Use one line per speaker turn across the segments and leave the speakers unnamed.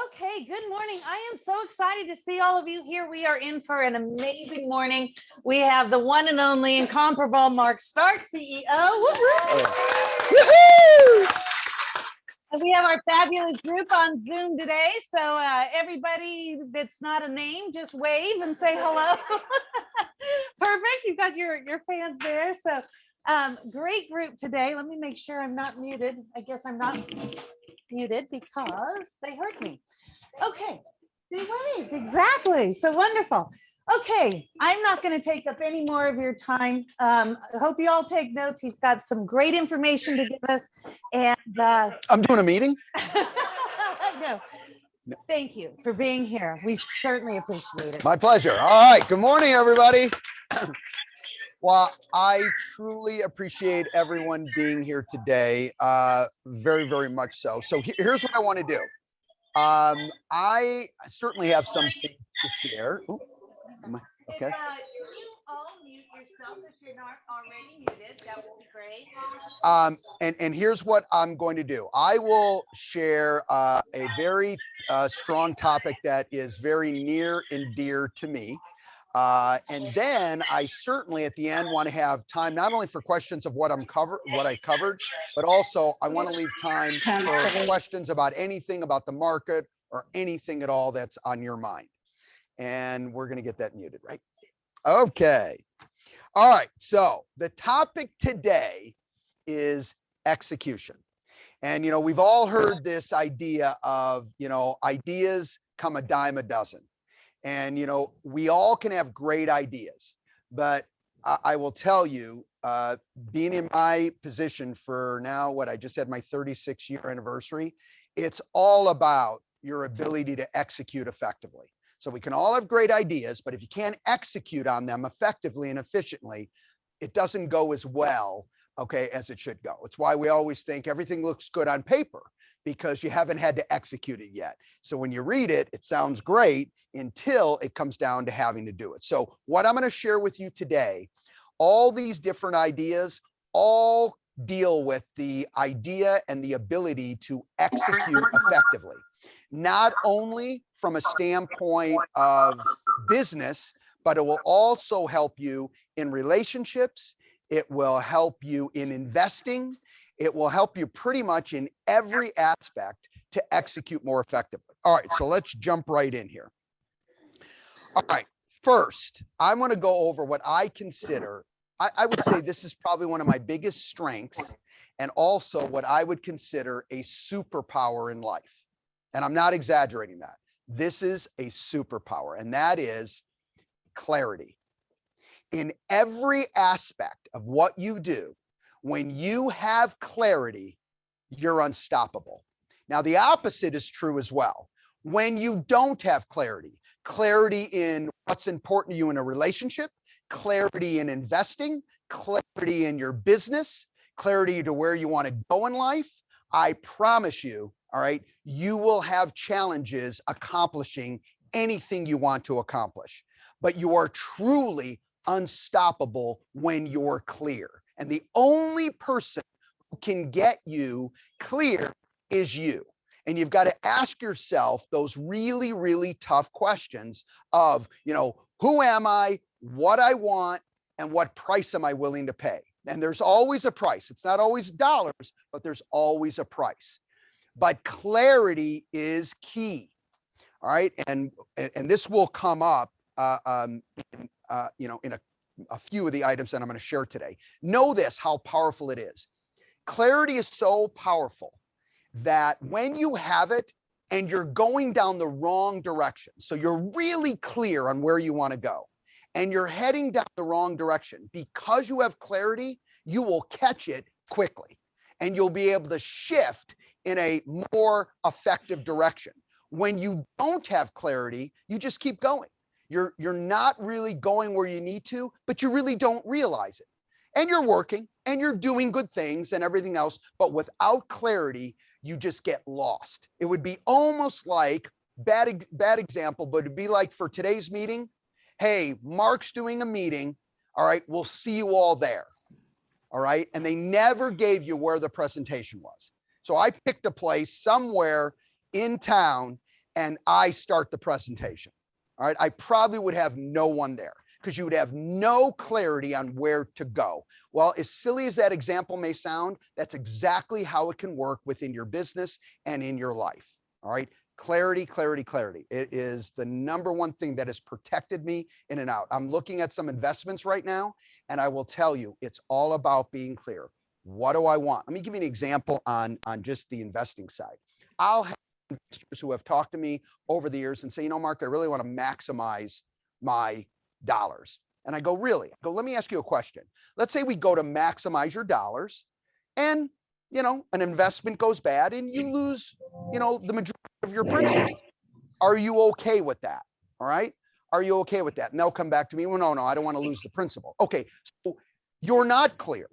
Okay, good morning. I am so excited to see all of you here. We are in for an amazing morning. We have the one and only incomparable Mark Stark, CEO. Woo-hoo! And we have our fabulous group on Zoom today. So everybody that's not a name, just wave and say hello. Perfect. You've got your fans there. So great group today. Let me make sure I'm not muted. I guess I'm not muted because they heard me. Okay, they waved, exactly. So wonderful. Okay, I'm not going to take up any more of your time. I hope you all take notes. He's got some great information to give us. And
I'm doing a meeting.
No, thank you for being here. We certainly appreciate it.
My pleasure. All right. Good morning, everybody. Well, I truly appreciate everyone being here today. Very, very much so. So here's what I want to do. I certainly have some things to share. Ooh, okay.
You all mute yourself if you're not already muted. That would be great.
And here's what I'm going to do. I will share a very strong topic that is very near and dear to me. And then I certainly at the end want to have time not only for questions of what I covered, but also I want to leave time for questions about anything about the market or anything at all that's on your mind. And we're going to get that muted, right? Okay. All right. So the topic today is execution. And, you know, we've all heard this idea of, you know, ideas come a dime a dozen. And, you know, we all can have great ideas, but I will tell you, being in my position for now, what I just had my 36-year anniversary, it's all about your ability to execute effectively. So we can all have great ideas, but if you can't execute on them effectively and efficiently, it doesn't go as well, okay, as it should go. It's why we always think everything looks good on paper, because you haven't had to execute it yet. So when you read it, it sounds great until it comes down to having to do it. So what I'm going to share with you today, all these different ideas, all deal with the idea and the ability to execute effectively, not only from a standpoint of business, but it will also help you in relationships. It will help you in investing. It will help you pretty much in every aspect to execute more effectively. All right, so let's jump right in here. All right, first, I'm going to go over what I consider, I would say this is probably one of my biggest strengths, and also what I would consider a superpower in life. And I'm not exaggerating that. This is a superpower, and that is clarity. In every aspect of what you do, when you have clarity, you're unstoppable. Now, the opposite is true as well. When you don't have clarity, clarity in what's important to you in a relationship, clarity in investing, clarity in your business, clarity to where you want to go in life, I promise you, all right, you will have challenges accomplishing anything you want to accomplish. But you are truly unstoppable when you're clear. And the only person who can get you clear is you. And you've got to ask yourself those really, really tough questions of, you know, who am I, what I want, and what price am I willing to pay? And there's always a price. It's not always dollars, but there's always a price. But clarity is key. All right. And this will come up, you know, in a few of the items that I'm going to share today. Know this, how powerful it is. Clarity is so powerful that when you have it and you're going down the wrong direction, so you're really clear on where you want to go and you're heading down the wrong direction, because you have clarity, you will catch it quickly and you'll be able to shift in a more effective direction. When you don't have clarity, you just keep going. You're not really going where you need to, but you really don't realize it. And you're working and you're doing good things and everything else, but without clarity, you just get lost. It would be almost like, bad example, but it'd be like for today's meeting, hey, Mark's doing a meeting. All right, we'll see you all there. All right. And they never gave you where the presentation was. So I picked a place somewhere in town and I start the presentation. All right. I probably would have no one there because you would have no clarity on where to go. Well, as silly as that example may sound, that's exactly how it can work within your business and in your life. All right. Clarity, clarity, clarity. It is the number one thing that has protected me in and out. I'm looking at some investments right now, and I will tell you, it's all about being clear. What do I want? Let me give you an example on just the investing side. I'll have investors who have talked to me over the years and say, you know, Mark, I really want to maximize my dollars. And I go, really? I go, let me ask you a question. Let's say we go to maximize your dollars and, you know, an investment goes bad and you lose, you know, the majority of your principal. Are you okay with that? All right. Are you okay with that? And they'll come back to me. Well, no, I don't want to lose the principal. Okay. So you're not clear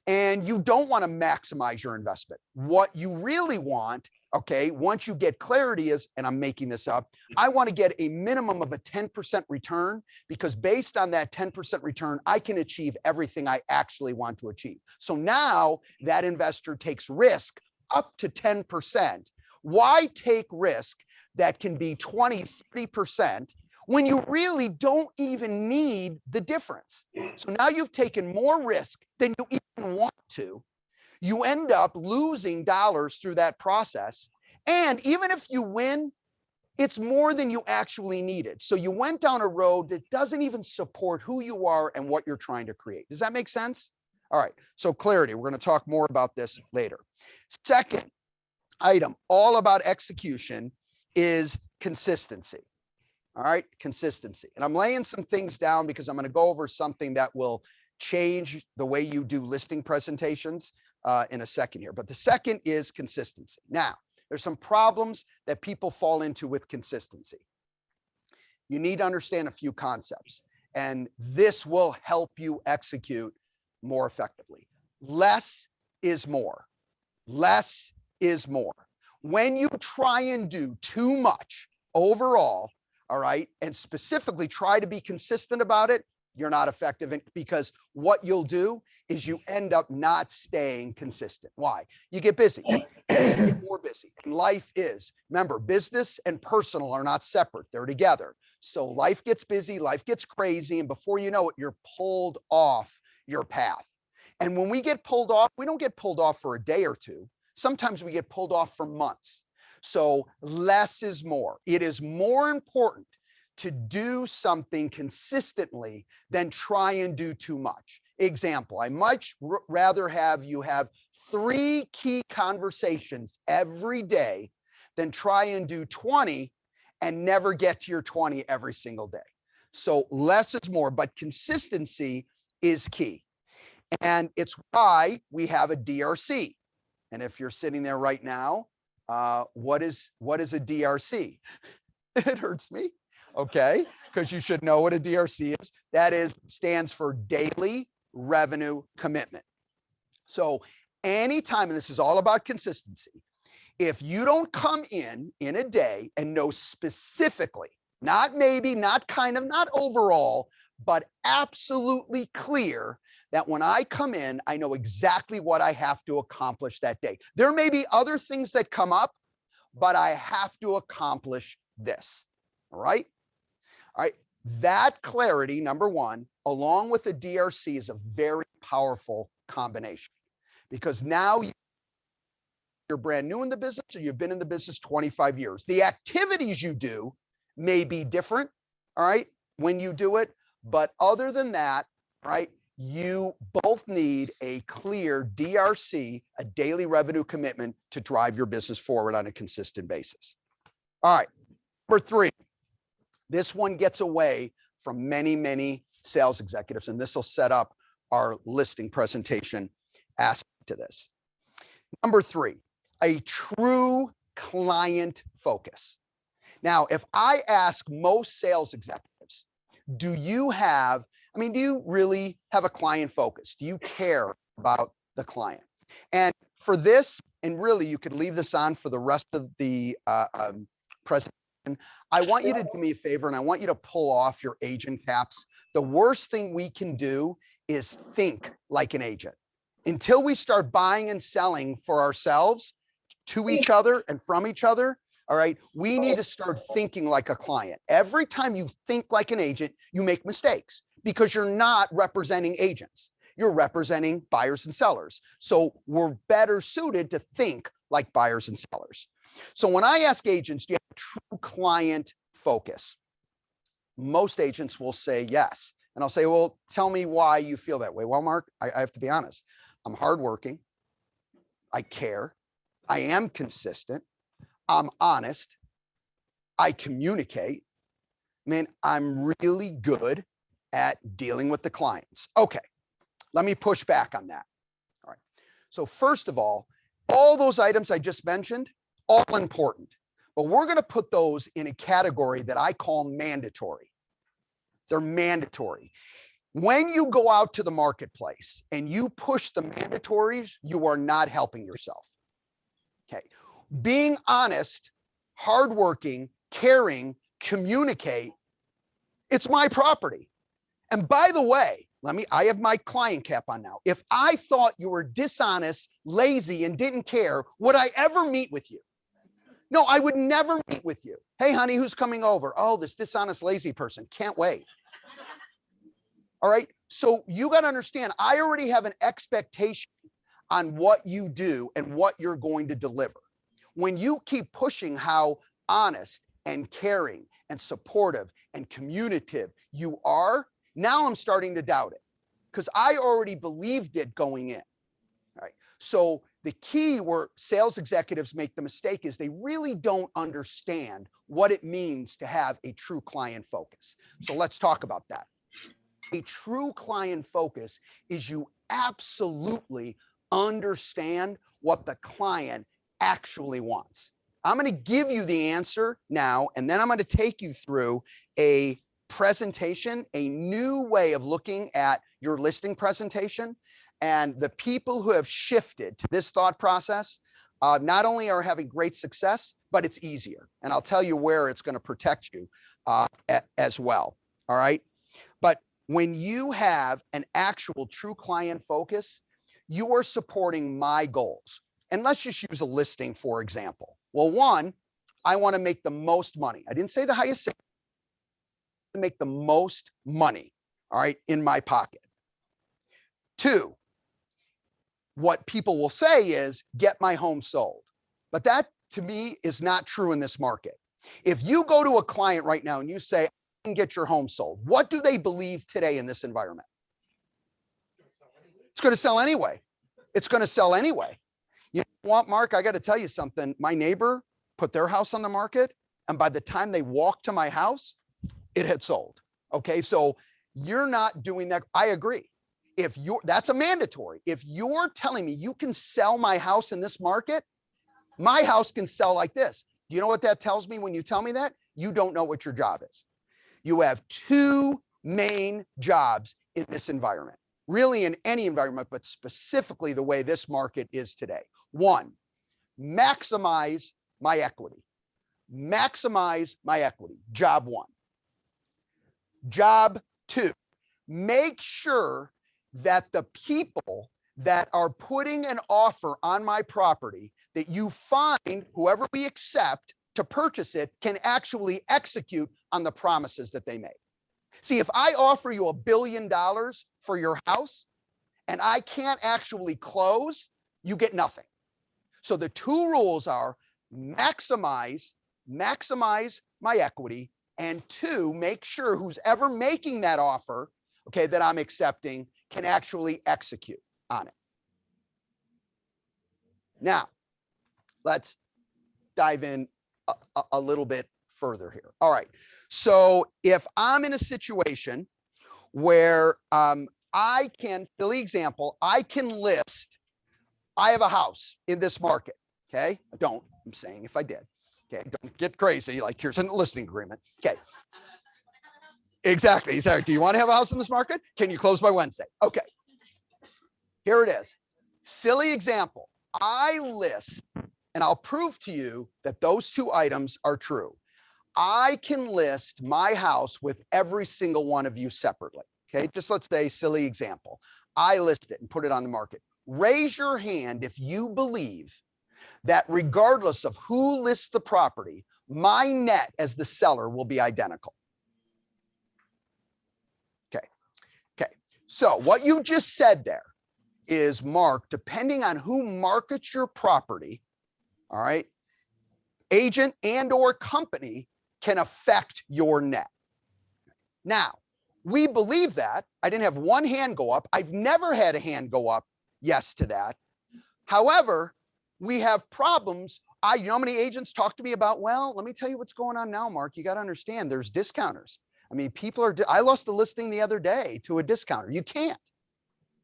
and you don't want to maximize your investment. What you really want, okay, once you get clarity is, and I'm making this up, I want to get a minimum of a 10% return because based on that 10% return, I can achieve everything I actually want to achieve. So now that investor takes risk up to 10%. Why take risk that can be 20, 30% when you really don't even need the difference? So now you've taken more risk than you even want to. You end up losing dollars through that process. And even if you win, it's more than you actually needed. So you went down a road that doesn't even support who you are and what you're trying to create. Does that make sense? All right. So clarity, we're going to talk more about this later. Second item, all about execution, is consistency. All right. Consistency. And I'm laying some things down because I'm going to go over something that will change the way you do listing presentations in a second here. But the second is consistency. Now, there's some problems that people fall into with consistency. You need to understand a few concepts, and this will help you execute more effectively. Less is more. Less is more. When you try and do too much overall, all right, and specifically try to be consistent about it, you're not effective because what you'll do is you end up not staying consistent. Why? You get busy, you get more busy. And life is, remember, business and personal are not separate, they're together. So life gets busy, life gets crazy, and before you know it, you're pulled off your path. And when we get pulled off, we don't get pulled off for a day or two. Sometimes we get pulled off for months. So less is more. It is more important to do something consistently than try and do too much. Example, I much rather have you have 3 key conversations every day than try and do 20 and never get to your 20 every single day. So less is more, but consistency is key. And it's why we have a DRC. And if you're sitting there right now, what is a DRC? It hurts me. Okay, because you should know what a DRC is. That stands for daily revenue commitment. So anytime, and this is all about consistency, if you don't come in a day and know specifically, not maybe, not kind of, not overall, but absolutely clear that when I come in, I know exactly what I have to accomplish that day. There may be other things that come up, but I have to accomplish this. All right. All right. That clarity, number one, along with the DRC, is a very powerful combination because now you're brand new in the business or you've been in the business 25 years. The activities you do may be different, all right, when you do it. But other than that, right, you both need a clear DRC, a daily revenue commitment, to drive your business forward on a consistent basis. All right. Number 3, this one gets away from many, many sales executives, and this will set up our listing presentation aspect to this. Number 3, a true client focus. Now, if I ask most sales executives, do you really have a client focus? Do you care about the client? And for this, and really you could leave this on for the rest of the presentation, I want you to do me a favor and I want you to pull off your agent caps. The worst thing we can do is think like an agent. Until we start buying and selling for ourselves, to each other and from each other. All right. We need to start thinking like a client. Every time you think like an agent, you make mistakes because you're not representing agents. You're representing buyers and sellers. So we're better suited to think like buyers and sellers. So when I ask agents, do you have true client focus? Most agents will say yes. And I'll say, well, tell me why you feel that way. Well, Mark, I have to be honest. I'm hardworking. I care. I am consistent. I'm honest. I communicate. Man, I'm really good at dealing with the clients. Okay, let me push back on that. All right. So first of all those items I just mentioned, all important, but we're going to put those in a category that I call mandatory. They're mandatory. When you go out to the marketplace and you push the mandatories, you are not helping yourself. Okay. Being honest, hardworking, caring, communicate, it's my property. And by the way, I have my client cap on now. If I thought you were dishonest, lazy, and didn't care, would I ever meet with you? No, I would never meet with you. Hey, honey, who's coming over? Oh, this dishonest, lazy person. Can't wait. All right. So you got to understand, I already have an expectation on what you do and what you're going to deliver. When you keep pushing how honest and caring and supportive and communicative you are, now I'm starting to doubt it because I already believed it going in. All right. So the key where sales executives make the mistake is they really don't understand what it means to have a true client focus. So let's talk about that. A true client focus is you absolutely understand what the client actually wants. I'm going to give you the answer now, and then I'm going to take you through a presentation, a new way of looking at your listing presentation. And the people who have shifted to this thought process not only are having great success, but it's easier. And I'll tell you where it's going to protect you as well. All right. But when you have an actual true client focus, you are supporting my goals. And let's just use a listing, for example. Well, one, I want to make the most money. I didn't say the highest sale. To make the most money, all right, in my pocket. Two, what people will say is get my home sold. But that to me is not true in this market. If you go to a client right now and you say, I can get your home sold, what do they believe today in this environment? It's going to sell anyway. It's going to sell anyway. You know what, Mark? I got to tell you something. My neighbor put their house on the market, and by the time they walked to my house, it had sold. Okay, so you're not doing that. I agree. That's a mandatory. If you're telling me you can sell my house in this market, my house can sell like this. Do you know what that tells me when you tell me that? You don't know what your job is. You have two main jobs in this environment, really in any environment, but specifically the way this market is today. One, maximize my equity. Maximize my equity. Job one. Job two, make sure that the people that are putting an offer on my property, that you find whoever we accept to purchase it can actually execute on the promises that they make. See, if I offer you $1 billion for your house and I can't actually close, you get nothing. So the two rules are maximize my equity, and two, make sure who's ever making that offer, okay, that I'm accepting can actually execute on it. Now, let's dive in a little bit further here. All right. So if I'm in a situation where I can, silly example, I can list, I have a house in this market. Okay. I don't, I'm saying if I did. Okay. Don't get crazy. Like here's a listing agreement. Okay. Exactly. Do you want to have a house in this market? Can you close by Wednesday? Okay. Here it is. Silly example. I list, and I'll prove to you that those two items are true. I can list my house with every single one of you separately. Okay. Just let's say silly example. I list it and put it on the market. Raise your hand if you believe that regardless of who lists the property, my net as the seller will be identical. Okay. Okay. So what you just said there is, Mark, depending on who markets your property, all right, agent and or company can affect your net. Now, we believe that. I didn't have one hand go up. I've never had a hand go up yes to that. However, we have problems. You know how many agents talk to me about, well, let me tell you what's going on now, Mark. You got to understand there's discounters. I mean, I lost a listing the other day to a discounter. You can't.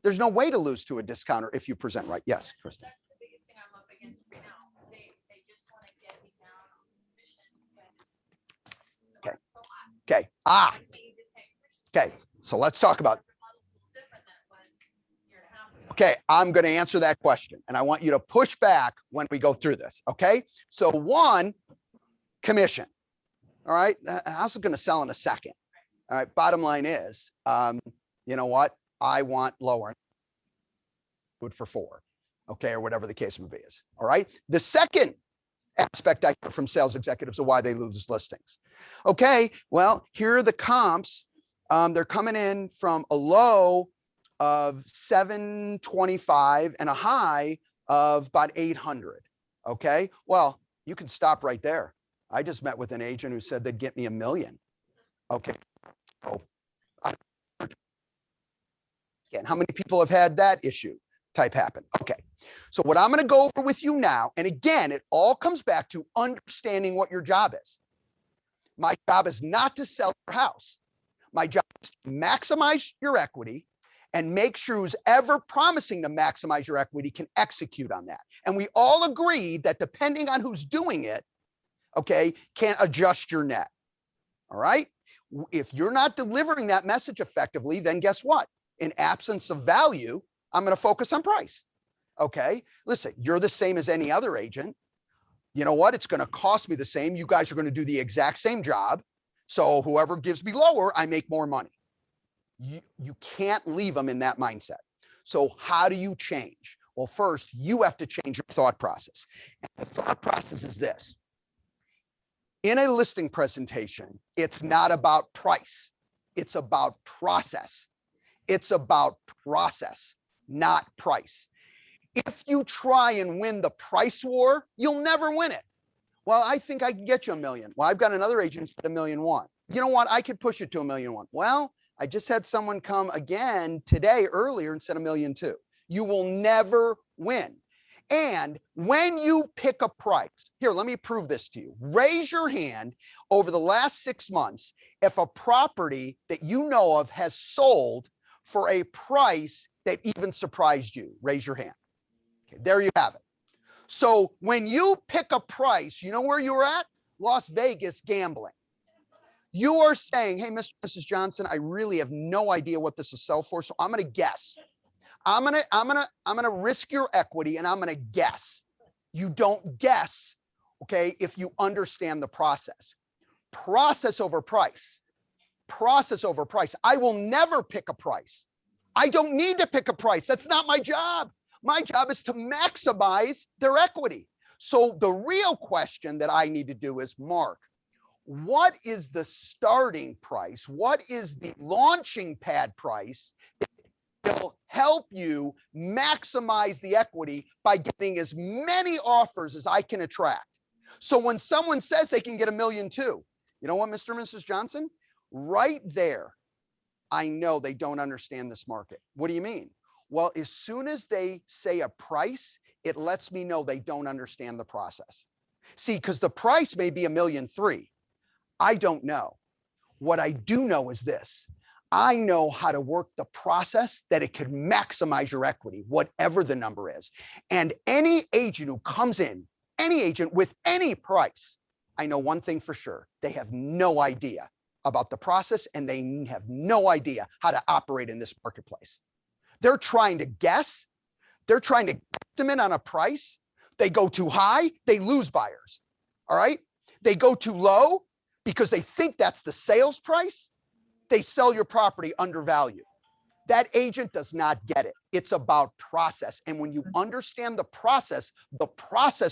There's no way to lose to a discounter if you present right. Yes, Kristen.
That's the biggest thing I'm up against right now. They just want to get me down on commission.
Okay.
So
Okay. Okay. So let's talk about. Okay, I'm going to answer that question, and I want you to push back when we go through this. Okay. So one, commission. All right. The house is going to sell in a second. All right. Bottom line is, you know what? I want lower. Good for 4. Okay. Or whatever the case may be is. All right. The second aspect I hear from sales executives of why they lose listings. Okay. Well, here are the comps. They're coming in from a low of 725 and a high of about 800. Okay. Well, you can stop right there. I just met with an agent who said they'd get me $1 million. Okay. Oh, again, how many people have had that issue type happen? Okay. So what I'm going to go over with you now, and again, it all comes back to understanding what your job is. My job is not to sell your house. My job is to maximize your equity and make sure who's ever promising to maximize your equity can execute on that. And we all agree that depending on who's doing it, okay, can adjust your net. All right. If you're not delivering that message effectively, then guess what? In absence of value, I'm going to focus on price. Okay. Listen, you're the same as any other agent. You know what? It's going to cost me the same. You guys are going to do the exact same job. So whoever gives me lower, I make more money. You can't leave them in that mindset. So how do you change? Well, first, you have to change your thought process. And the thought process is this. In a listing presentation, it's not about price. It's about process. It's about process, not price. If you try and win the price war, you'll never win it. Well, I think I can get you $1 million. Well, I've got another agent at $1.1 million. You know what? I could push it to $1.1 million. Well, I just had someone come again today earlier and said $1.2 million. You will never win. And when you pick a price, here, let me prove this to you. Raise your hand over the last 6 months if a property that you know of has sold for a price that even surprised you. Raise your hand. Okay, there you have it. So when you pick a price, you know where you're at? Las Vegas gambling. You are saying, hey, Mr. and Mrs. Johnson, I really have no idea what this will sell for, so I'm going to guess. I'm gonna risk your equity and I'm gonna guess. You don't guess, okay, if you understand the process. Process over price. Process over price. I will never pick a price. I don't need to pick a price. That's not my job. My job is to maximize their equity. So the real question that I need to do is, Mark, what is the starting price? What is the launching pad price that will help you maximize the equity by getting as many offers as I can attract? So when someone says they can get $1.2 million, you know what, Mr. and Mrs. Johnson? Right there, I know they don't understand this market. What do you mean? Well, as soon as they say a price, it lets me know they don't understand the process. See, because the price may be $1.3 million. I don't know. What I do know is this. I know how to work the process that it could maximize your equity, whatever the number is. And any agent who comes in, any agent with any price, I know one thing for sure. They have no idea about the process and they have no idea how to operate in this marketplace. They're trying to guess. They're trying to estimate on a price. They go too high, they lose buyers. All right. They go too low because they think that's the sales price. They sell your property undervalued. That agent does not get it. It's about process. And when you understand the process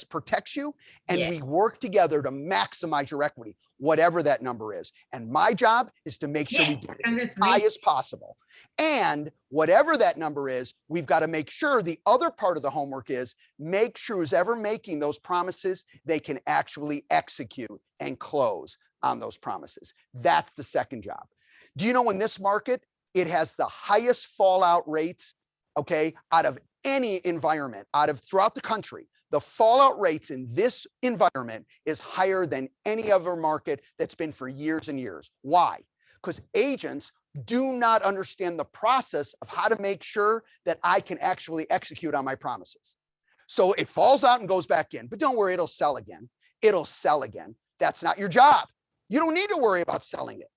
protects you, and we work together to maximize your equity, whatever that number is. And my job is to make sure we get it as high as possible. And whatever that number is, we've got to make sure the other part of the homework is make sure who's ever making those promises, they can actually execute and close on those promises. That's the second job. Do you know in this market, it has the highest fallout rates, okay, out of any environment, throughout the country. The fallout rates in this environment is higher than any other market that's been for years and years. Why? Because agents do not understand the process of how to make sure that I can actually execute on my promises. So it falls out and goes back in, but don't worry, it'll sell again. It'll sell again. That's not your job. You don't need to worry about selling it.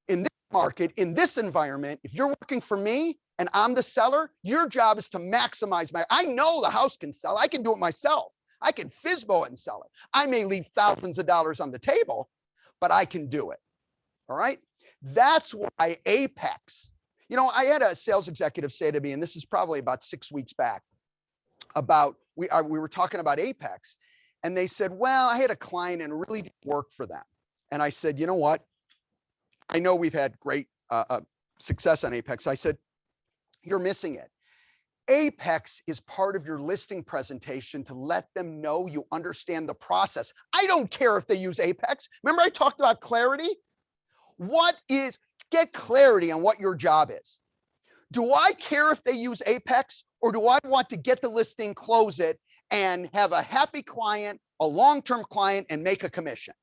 In this market, in this environment, if you're working for me and I'm the seller, your job is to maximize I know the house can sell. I can do it myself. I can FSBO it and sell it. I may leave thousands of dollars on the table, but I can do it. All right. That's why Apex, you know, I had a sales executive say to me, and this is probably about 6 weeks back, about, we were talking about Apex, and they said, well, I had a client and it really didn't work for them. And I said, you know what? I know we've had great success on Apex. I said, you're missing it. Apex is part of your listing presentation to let them know you understand the process. I don't care if they use Apex. Remember I talked about clarity? Get clarity on what your job is. Do I care if they use Apex, or do I want to get the listing, close it, and have a happy client, a long-term client, and make a commission?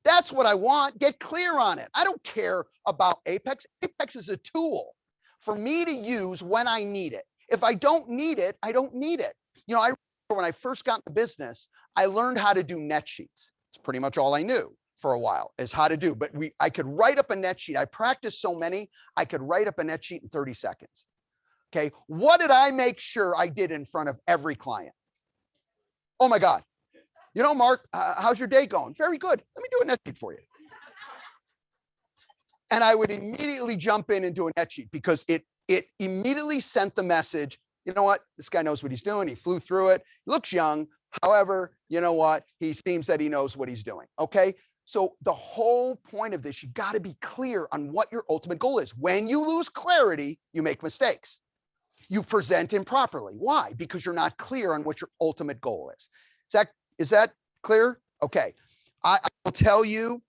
That's what I want. Get clear on it. I don't care about Apex. Apex is a tool for me to use when I need it. If I don't need it, I don't need it. You know, I remember when I first got in the business, I learned how to do net sheets. It's pretty much all I knew for a while, is how to do. But I could write up a net sheet. I practiced so many, I could write up a net sheet in 30 seconds. Okay. What did I make sure I did in front of every client? Oh my God. You know, Mark, how's your day going? Very good. Let me do a net sheet for you. And I would immediately jump in and do a net sheet, because it immediately sent the message, you know what? This guy knows what he's doing. He flew through it. He looks young. However, you know what? He seems that he knows what he's doing. Okay. So the whole point of this, you got to be clear on what your ultimate goal is. When you lose clarity, you make mistakes. You present improperly. Why? Because you're not clear on what your ultimate goal is. Is that clear? Okay. I will tell you,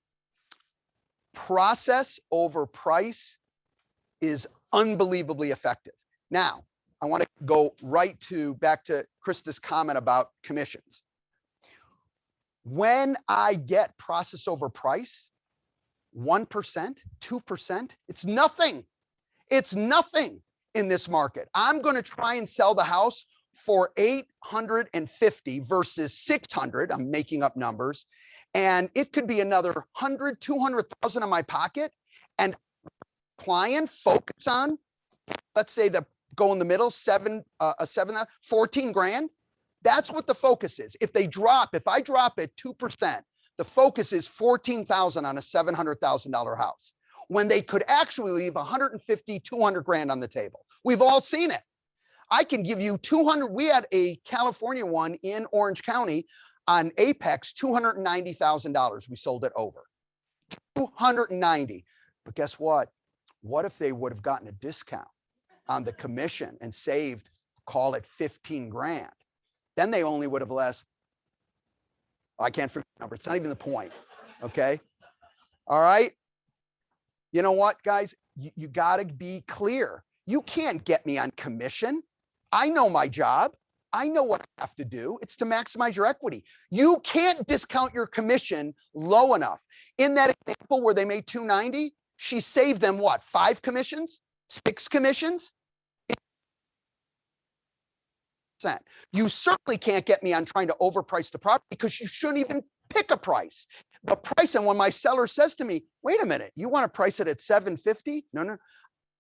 process over price is unbelievably effective. Now, I want to go back to Krista's comment about commissions. When I get process over price, 1%, 2%, it's nothing. It's nothing in this market. I'm going to try and sell the house for 850 versus 600. I'm making up numbers. And it could be another 100, 200,000 in my pocket. And client focus on, let's say go in the middle, 14 grand. That's what the focus is. If I drop it 2%, the focus is 14,000 on a $700,000 house, when they could actually leave 150, 200 grand on the table. We've all seen it. I can give you 200. We had a California one in Orange County on Apex, $290,000. We sold it over 290. But guess what? What if they would have gotten a discount on the commission and saved, call it 15 grand? Then they only would have less. I can't forget the number. It's not even the point. Okay. All right. You know what, guys? You got to be clear. You can't get me on commission. I know my job. I know what I have to do. It's to maximize your equity. You can't discount your commission low enough. In that example where they made 290, she saved them what? 5 commissions? 6 commissions? You certainly can't get me on trying to overprice the property, because you shouldn't even pick a price. The price, and when my seller says to me, wait a minute, you want to price it at 750? No,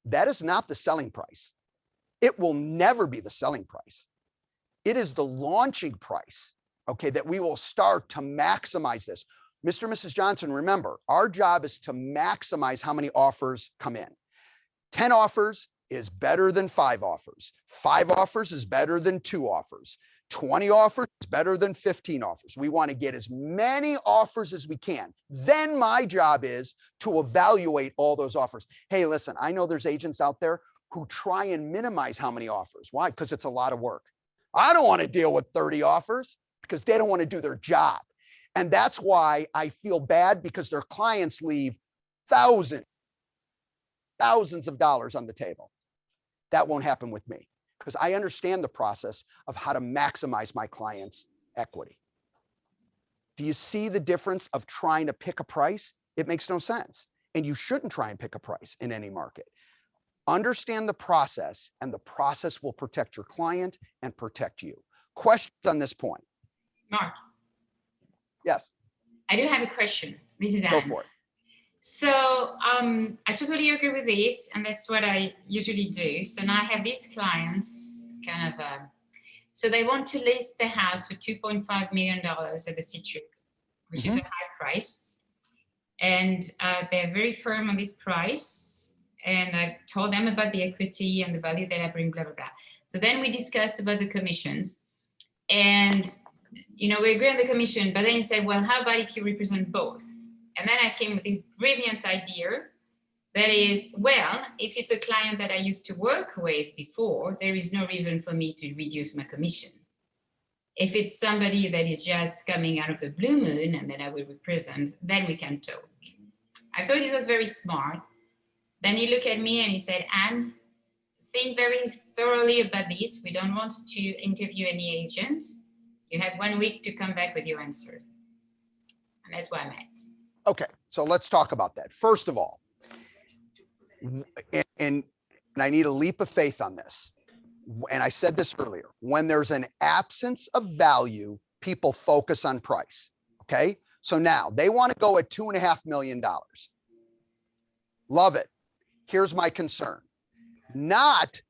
that is not the selling price. It will never be the selling price. It is the launching price, okay, that we will start to maximize this. Mr. and Mrs. Johnson, remember, our job is to maximize how many offers come in. 10 offers, is better than 5 offers. 5 offers is better than 2 offers. 20 offers is better than 15 offers. We want to get as many offers as we can. Then my job is to evaluate all those offers. Hey, listen, I know there's agents out there who try and minimize how many offers. Why? Because it's a lot of work. I don't want to deal with 30 offers because they don't want to do their job. And that's why I feel bad, because their clients leave thousands of dollars on the table. That won't happen with me, because I understand the process of how to maximize my client's equity. Do you see the difference of trying to pick a price? It makes no sense. And you shouldn't try and pick a price in any market. Understand the process, and the process will protect your client and protect you. Questions on this point?
Mark,
Yes,
I do have a question. This is
go
Anne.
for it.
So I totally agree with this, and that's what I usually do. So now I have these clients so they want to list the house for $2.5 million at the Citrix, which is a high price. And they're very firm on this price. And I told them about the equity and the value that I bring, blah, blah, blah. So then we discussed about the commissions. And, you know, we agree on the commission, but then you said, well, how about if you represent both? And then I came with this brilliant idea that is, well, if it's a client that I used to work with before, there is no reason for me to reduce my commission. If it's somebody that is just coming out of the blue moon and then I will represent, then we can talk. I thought it was very smart. Then he looked at me and he said, Anne, think very thoroughly about this. We don't want to interview any agent. You have 1 week to come back with your answer. And that's where I'm at.
Okay, so let's talk about that. First of all, and I need a leap of faith on this. And I said this earlier, when there's an absence of value, people focus on price. Okay, so now they want to go at $2.5 million. Love it. Here's my concern. Not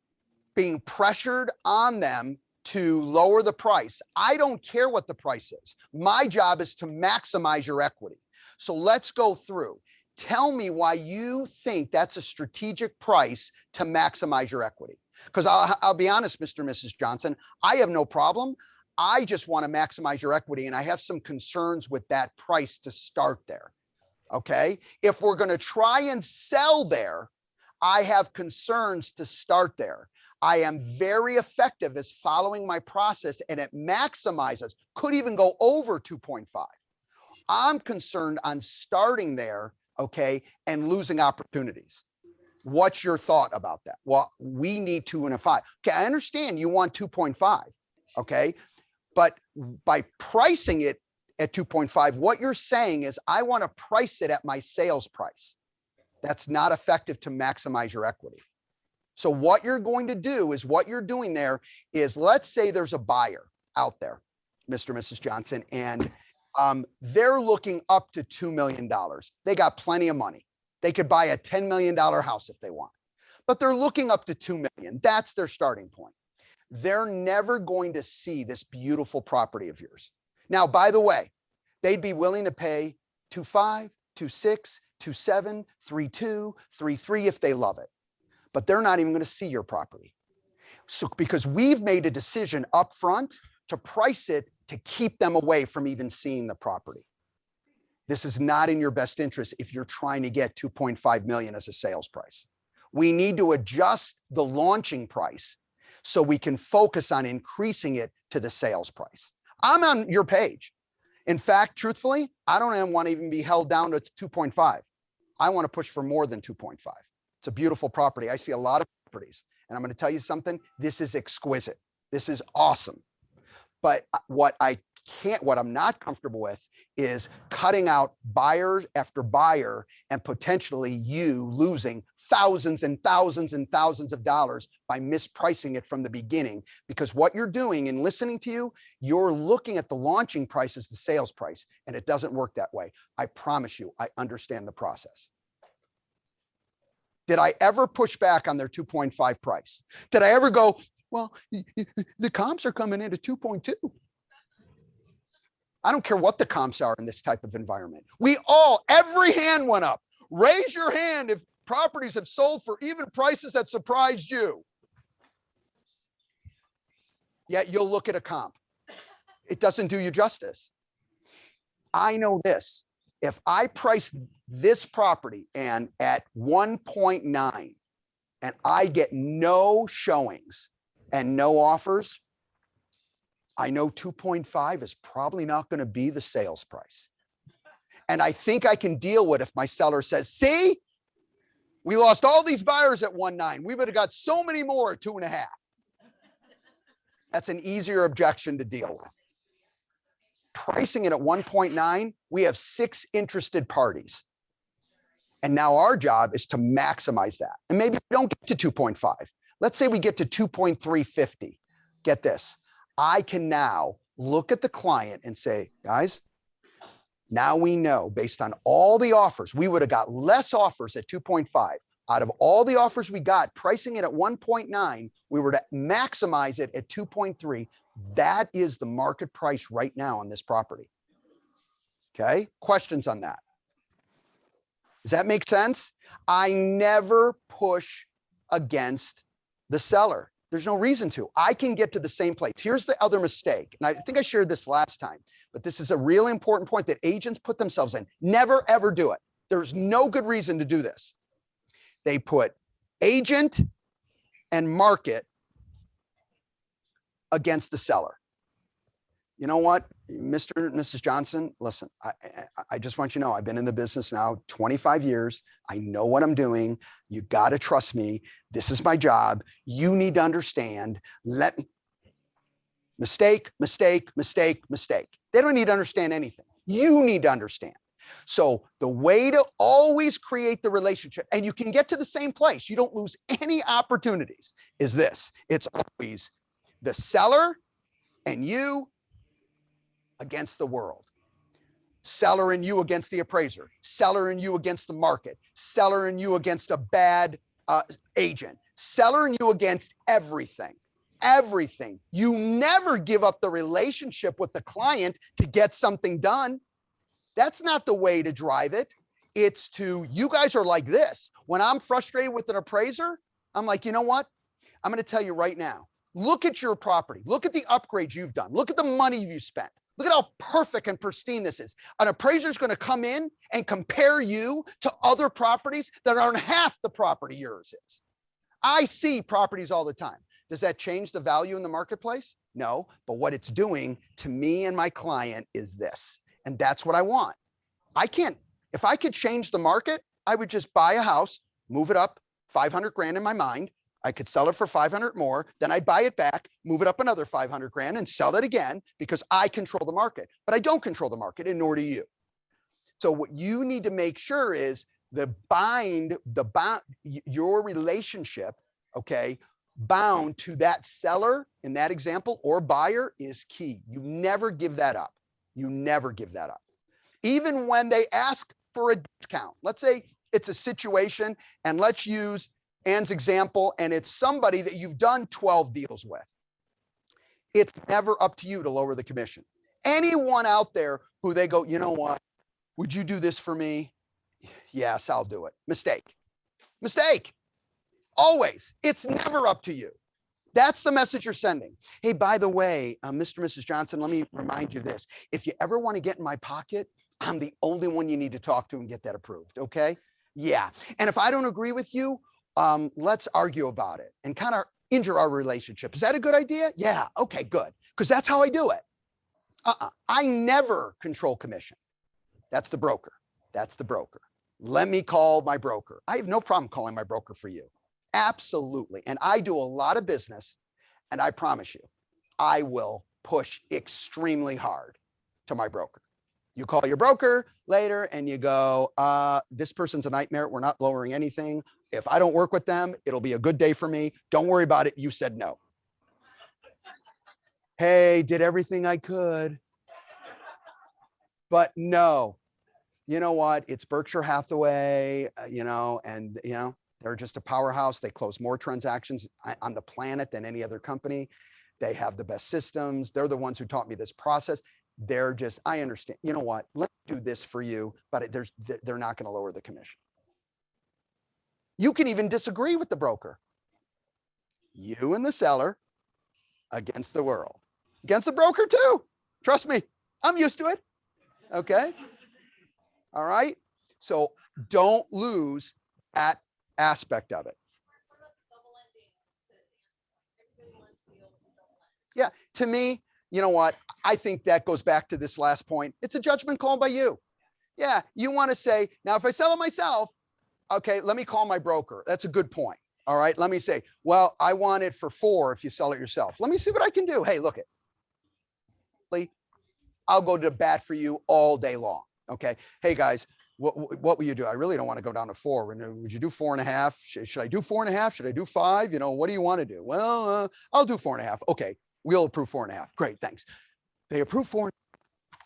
being pressured on them to lower the price. I don't care what the price is. My job is to maximize your equity. So let's go through. Tell me why you think that's a strategic price to maximize your equity. Because I'll be honest, Mr. and Mrs. Johnson, I have no problem. I just want to maximize your equity, and I have some concerns with that price to start there. Okay? If we're going to try and sell there, I have concerns to start there. I am very effective as following my process, and it maximizes, could even go over 2.5. I'm concerned on starting there, okay, and losing opportunities. What's your thought about that? Well, we need 2.5. Okay, I understand you want 2.5, okay, but by pricing it at 2.5, what you're saying is I want to price it at my sales price. That's not effective to maximize your equity. So what you're going to do is, what you're doing there is, let's say there's a buyer out there, Mr. and Mrs. Johnson, and they're looking up to $2 million. They got plenty of money. They could buy a $10 million house if they want, but they're looking up to $2 million. That's their starting point. They're never going to see this beautiful property of yours. Now, by the way, they'd be willing to pay 2.5, 2.6, 2.7, 3.2, 3.3 if they love it, but they're not even going to see your property. So because we've made a decision up front to price it to keep them away from even seeing the property. This is not in your best interest if you're trying to get 2.5 million as a sales price. We need to adjust the launching price so we can focus on increasing it to the sales price. I'm on your page. In fact, truthfully, I don't even want to even be held down to 2.5. I want to push for more than 2.5. It's a beautiful property. I see a lot of properties, and I'm going to tell you something. This is exquisite. This is awesome. But what I'm not comfortable with is cutting out buyers after buyer and potentially you losing thousands and thousands and thousands of dollars by mispricing it from the beginning. Because what you're doing in listening to you, you're looking at the launching price as the sales price, and it doesn't work that way. I promise you, I understand the process. Did I ever push back on their 2.5 price? Did I ever go, well, the comps are coming in at 2.2. I don't care what the comps are in this type of environment. Every hand went up. Raise your hand properties have sold for even prices that surprised you. Yet you'll look at a comp. It doesn't do you justice. I know this. If I price this property and at 1.9 and I get no showings and no offers, I know 2.5 is probably not going to be the sales price. And I think I can deal with if my seller says, see, we lost all these buyers at 1.9. We would have got so many more at 2.5. That's an easier objection to deal with. Pricing it at 1.9, we have 6 interested parties. And now our job is to maximize that. And maybe we don't get to 2.5. Let's say we get to 2.350. Get this. I can now look at the client and say, guys, now we know based on all the offers, we would have got less offers at 2.5. Out of all the offers we got, pricing it at 1.9, we were to maximize it at 2.3. That is the market price right now on this property. Okay, questions on that? Does that make sense? I never push against the seller. There's no reason to. I can get to the same place. Here's the other mistake. And I think I shared this last time, but this is a really important point that agents put themselves in. Never, ever do it. There's no good reason to do this. They put agent and market against the seller. You know what, Mr. and Mrs. Johnson, listen, I just want you to know, I've been in the business now 25 years. I know what I'm doing. You got to trust me. This is my job. You need to understand. Let me. Mistake, mistake, mistake, mistake. They don't need to understand anything. You need to understand. So the way to always create the relationship, and you can get to the same place, you don't lose any opportunities, is this. It's always the seller and you against the world. Seller and you against the appraiser. Seller and you against the market. Seller and you against a bad agent. Seller and you against everything. Everything. You never give up the relationship with the client to get something done. That's not the way to drive it. It's to, you guys are like this. When I'm frustrated with an appraiser, I'm like, you know what? I'm going to tell you right now. Look at your property. Look at the upgrades you've done. Look at the money you spent. Look at how perfect and pristine this is. An appraiser is going to come in and compare you to other properties that aren't half the property yours is. I see properties all the time. Does that change the value in the marketplace? No, but what it's doing to me and my client is this. And that's what I want. I can't, if I could change the market, I would just buy a house, move it up 500 grand in my mind. I could sell it for 500 more. Then I'd buy it back, move it up another 500 grand and sell it again because I control the market, but I don't control the market and nor do you. So what you need to make sure is your relationship, okay, bound to that seller in that example or buyer is key. You never give that up. You never give that up. Even when they ask for a discount, let's say it's a situation and let's use Ann's example and it's somebody that you've done 12 deals with. It's never up to you to lower the commission. Anyone out there who they go, you know what, would you do this for me? Yes, I'll do it. Mistake. Mistake. Always. It's never up to you. That's the message you're sending. Hey, by the way, Mr. and Mrs. Johnson, let me remind you this. If you ever want to get in my pocket, I'm the only one you need to talk to and get that approved, okay? Yeah. And if I don't agree with you, let's argue about it and kind of injure our relationship. Is that a good idea? Yeah. Okay, good. Because that's how I do it. I never control commission. That's the broker. That's the broker. Let me call my broker. I have no problem calling my broker for you. Absolutely. And I do a lot of business, and I promise you, I will push extremely hard to my broker. You call your broker later and you go, this person's a nightmare. We're not lowering anything. If I don't work with them, it'll be a good day for me. Don't worry about it. You said no. Hey, did everything I could. But no, you know what? It's Berkshire Hathaway, and they're just a powerhouse. They close more transactions on the planet than any other company. They have the best systems. They're the ones who taught me this process. They're just, I understand. You know what? Let's do this for you, but they're not going to lower the commission. You can even disagree with the broker. You and the seller against the world, against the broker too. Trust me, I'm used to it. Okay. All right. So don't lose that aspect of it. Yeah. To me, you know what? I think that goes back to this last point. It's a judgment call by you. Yeah. You want to say, now, if I sell it myself, okay, let me call my broker. That's a good point. All right. Let me say, well, I want it for 4 if you sell it yourself. Let me see what I can do. Hey, look it. I'll go to bat for you all day long. Okay. Hey guys, what will you do? I really don't want to go down to 4. Would you do 4.5? Should I do 4.5? Should I do 5? You know, what do you want to do? Well, I'll do 4.5. Okay. We'll approve 4.5. Great. Thanks. They approve 4.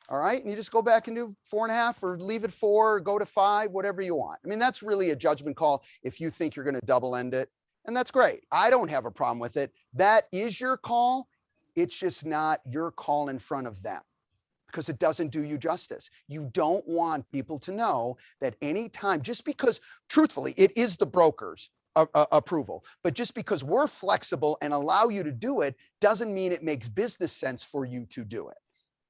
All right. And you just go back and do 4.5 or leave it 4, or go to 5, whatever you want. I mean, that's really a judgment call if you think you're going to double end it. And that's great. I don't have a problem with it. That is your call. It's just not your call in front of them, because it doesn't do you justice. You don't want people to know that anytime, just because, truthfully, it is the broker's approval, but just because we're flexible and allow you to do it doesn't mean it makes business sense for you to do it.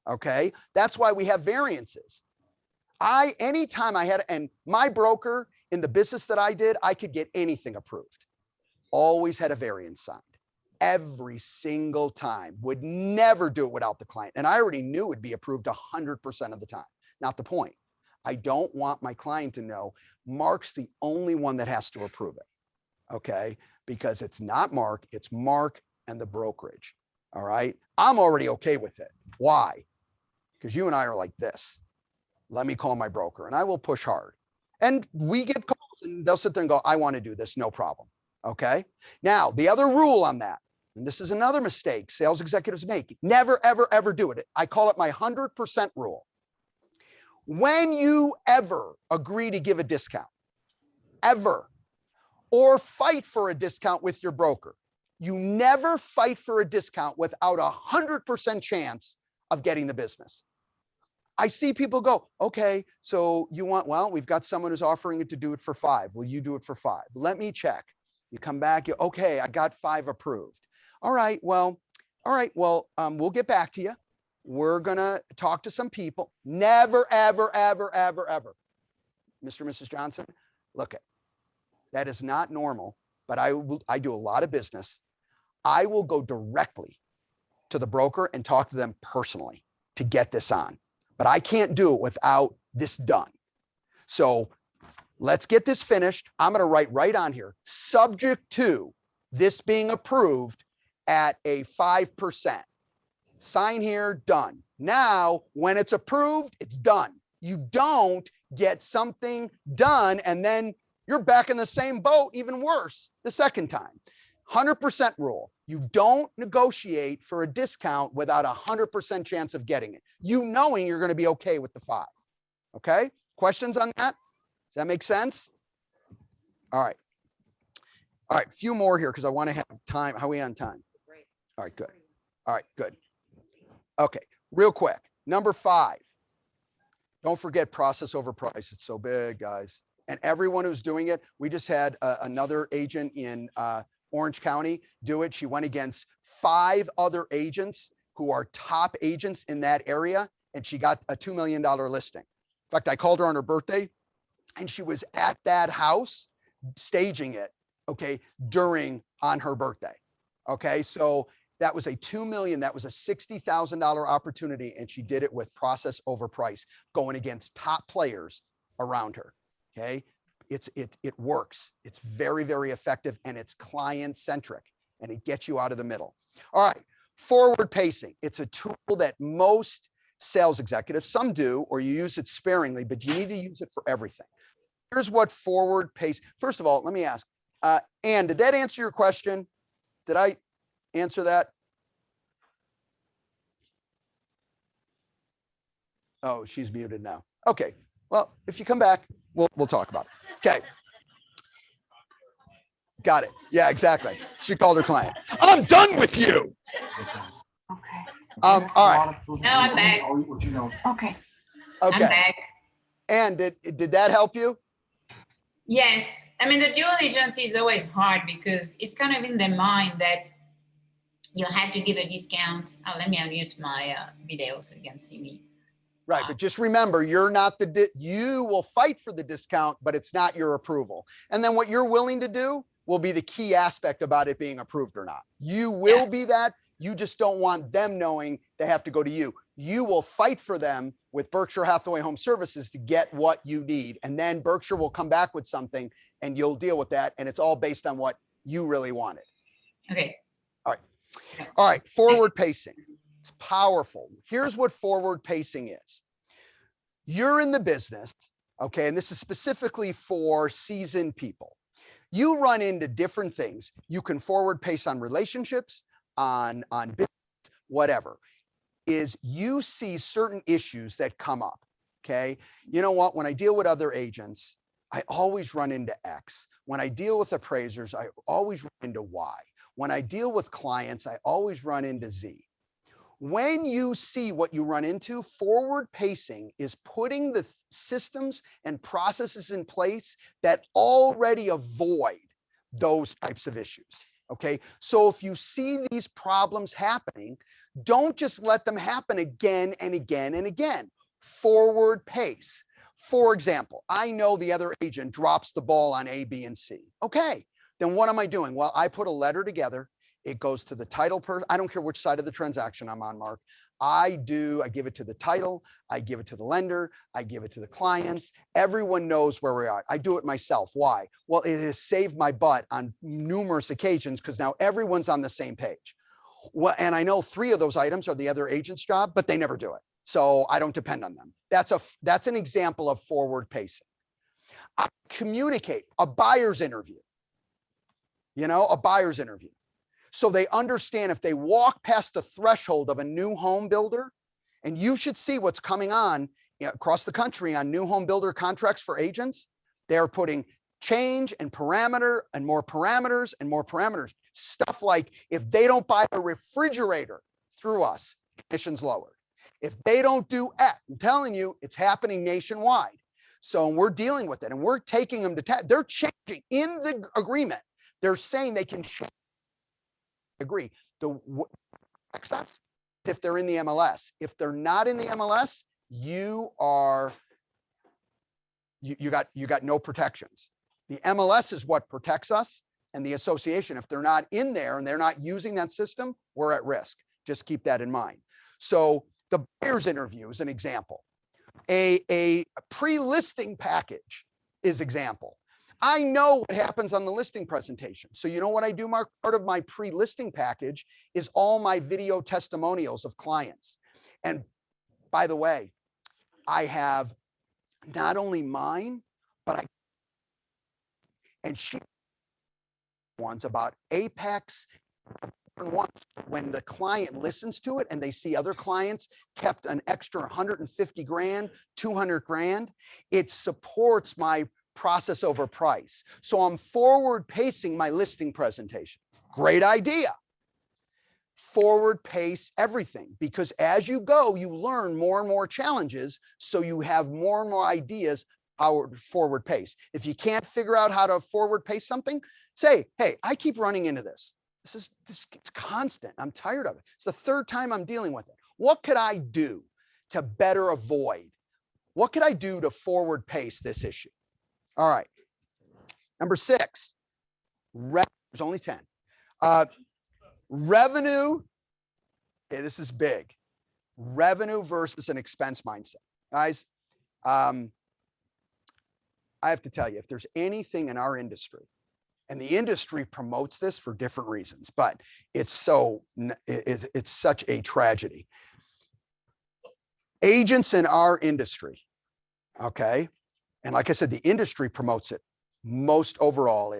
Okay. That's why we have variances. Anytime I had, and my broker in the business that I did, I could get anything approved. Always had a variance signed. Every single time. Would never do it without the client. And I already knew it would be approved 100% of the time. Not the point. I don't want my client to know Mark's the only one that has to approve it. Okay. Because it's not Mark, it's Mark and the brokerage. All right. I'm already okay with it. Why? Because you and I are like this. Let me call my broker and I will push hard. And we get calls and they'll sit there and go, I want to do this. No problem. Okay. Now, the other rule on that, and this is another mistake sales executives make, never, ever, ever do it. I call it my 100% rule. When you ever agree to give a discount, ever, or fight for a discount with your broker, you never fight for a discount without 100% chance of getting the business. I see people go, okay, so you want, well, we've got someone who's offering it to do it for 5. Will you do it for 5? Let me check. You come back, okay, I got 5 approved. All right, well, we'll get back to you. We're going to talk to some people. Never, ever, ever, ever, ever. Mr. and Mrs. Johnson, look, that is not normal, but I do a lot of business. I will go directly to the broker and talk to them personally to get this on. But I can't do it without this done. So let's get this finished. I'm going to write right on here, subject to this being approved at a 5%. Sign here, done. Now, when it's approved, it's done. You don't get something done and then you're back in the same boat, even worse, the second time. 100% rule. You don't negotiate for a discount without 100% chance of getting it. You knowing you're going to be okay with the 5. Okay? Questions on that? Does that make sense? All right. All right. A few more here because I want to have time. How are we on time?
Great.
All right. Good. All right. Good. Okay. Real quick. Number 5. Don't forget process over price. It's so big, guys. And everyone who's doing it, we just had another agent in Orange County do it. She went against 5 other agents who are top agents in that area, and she got a $2 million listing. In fact, I called her on her birthday, and she was at that house staging it, okay, on her birthday. Okay, so that was a $2 million, that was a $60,000 opportunity, and she did it with process over price, going against top players around her. Okay. It works. It's very, very effective, and it's client centric, and it gets you out of the middle. All right. Forward pacing. It's a tool that most sales executives, some do, or you use it sparingly, but you need to use it for everything. Here's what forward pace. First of all, let me ask, Ann, did that answer your question? Did I answer that? Oh, she's muted now. Okay. Well, if you come back, we'll talk about it. Okay. Got it. Yeah, exactly. She called her client. I'm done with you.
Okay.
All right.
No, I'm back.
Okay.
I'm
Okay.
back.
And did that help you?
Yes, I mean, the dual agency is always hard because it's kind of in their mind that you have to give a discount. Oh, let me unmute my video so you can see me.
Right, but just remember, you're not you will fight for the discount, but it's not your approval. And then what you're willing to do will be the key aspect about it being approved or not. You will be that. You just don't want them knowing they have to go to you. You will fight for them with Berkshire Hathaway Home Services to get what you need. And then Berkshire will come back with something and you'll deal with that. And it's all based on what you really wanted.
Okay.
All right. All right. Forward pacing. It's powerful. Here's what forward pacing is. You're in the business, okay, and this is specifically for seasoned people. You run into different things. You can forward pace on relationships, on business, whatever. Is you see certain issues that come up, okay? You know what? When I deal with other agents, I always run into X. When I deal with appraisers, I always run into Y. When I deal with clients, I always run into Z. When you see what you run into, forward pacing is putting the systems and processes in place that already avoid those types of issues. Okay, so if you see these problems happening, don't just let them happen again and again and again. Forward pace. For example, I know the other agent drops the ball on A, B, and C. Okay, then what am I doing? Well, I put a letter together. It goes to the title person. I don't care which side of the transaction I'm on, Mark. I give it to the title. I give it to the lender. I give it to the clients. Everyone knows where we are. I do it myself. Why? Well, it has saved my butt on numerous occasions because now everyone's on the same page. Well, and I know 3 of those items are the other agent's job, but they never do it. So I don't depend on them. That's an example of forward pacing. I communicate a buyer's interview. You know, a buyer's interview. So they understand if they walk past the threshold of a new home builder, and you should see what's coming on across the country on new home builder contracts for agents, they're putting change and parameter and more parameters and more parameters. Stuff like if they don't buy a refrigerator through us, commission's lowered. If they don't do X, I'm telling you, it's happening nationwide. So we're dealing with it and we're taking them to task. They're changing in the agreement. They're saying they can change. Agree. If they're in the MLS, if they're not in the MLS, you got no protections. The MLS is what protects us, and the association. If they're not in there and they're not using that system, we're at risk. Just keep that in mind. So the buyer's interview is an example. A pre-listing package is example. I know what happens on the listing presentation. So you know what I do, Mark? Part of my pre-listing package is all my video testimonials of clients. And by the way, I have not only mine, but she ones about Apex. When the client listens to it and they see other clients kept an extra 150 grand, 200 grand, it supports my process over price. So I'm forward pacing my listing presentation. Great idea. Forward pace everything, because as you go, you learn more and more challenges. So you have more and more ideas how to forward pace. If you can't figure out how to forward pace something, say, hey, I keep running into this. This is constant. I'm tired of it. It's the 3rd time I'm dealing with it. What could I do to better avoid? What could I do to forward pace this issue? All right. Number 6, there's only 10. Revenue. Okay, this is big. Revenue versus an expense mindset. Guys, I have to tell you, if there's anything in our industry, and the industry promotes this for different reasons, but it's such a tragedy. Agents in our industry, okay, and like I said, the industry promotes it most overall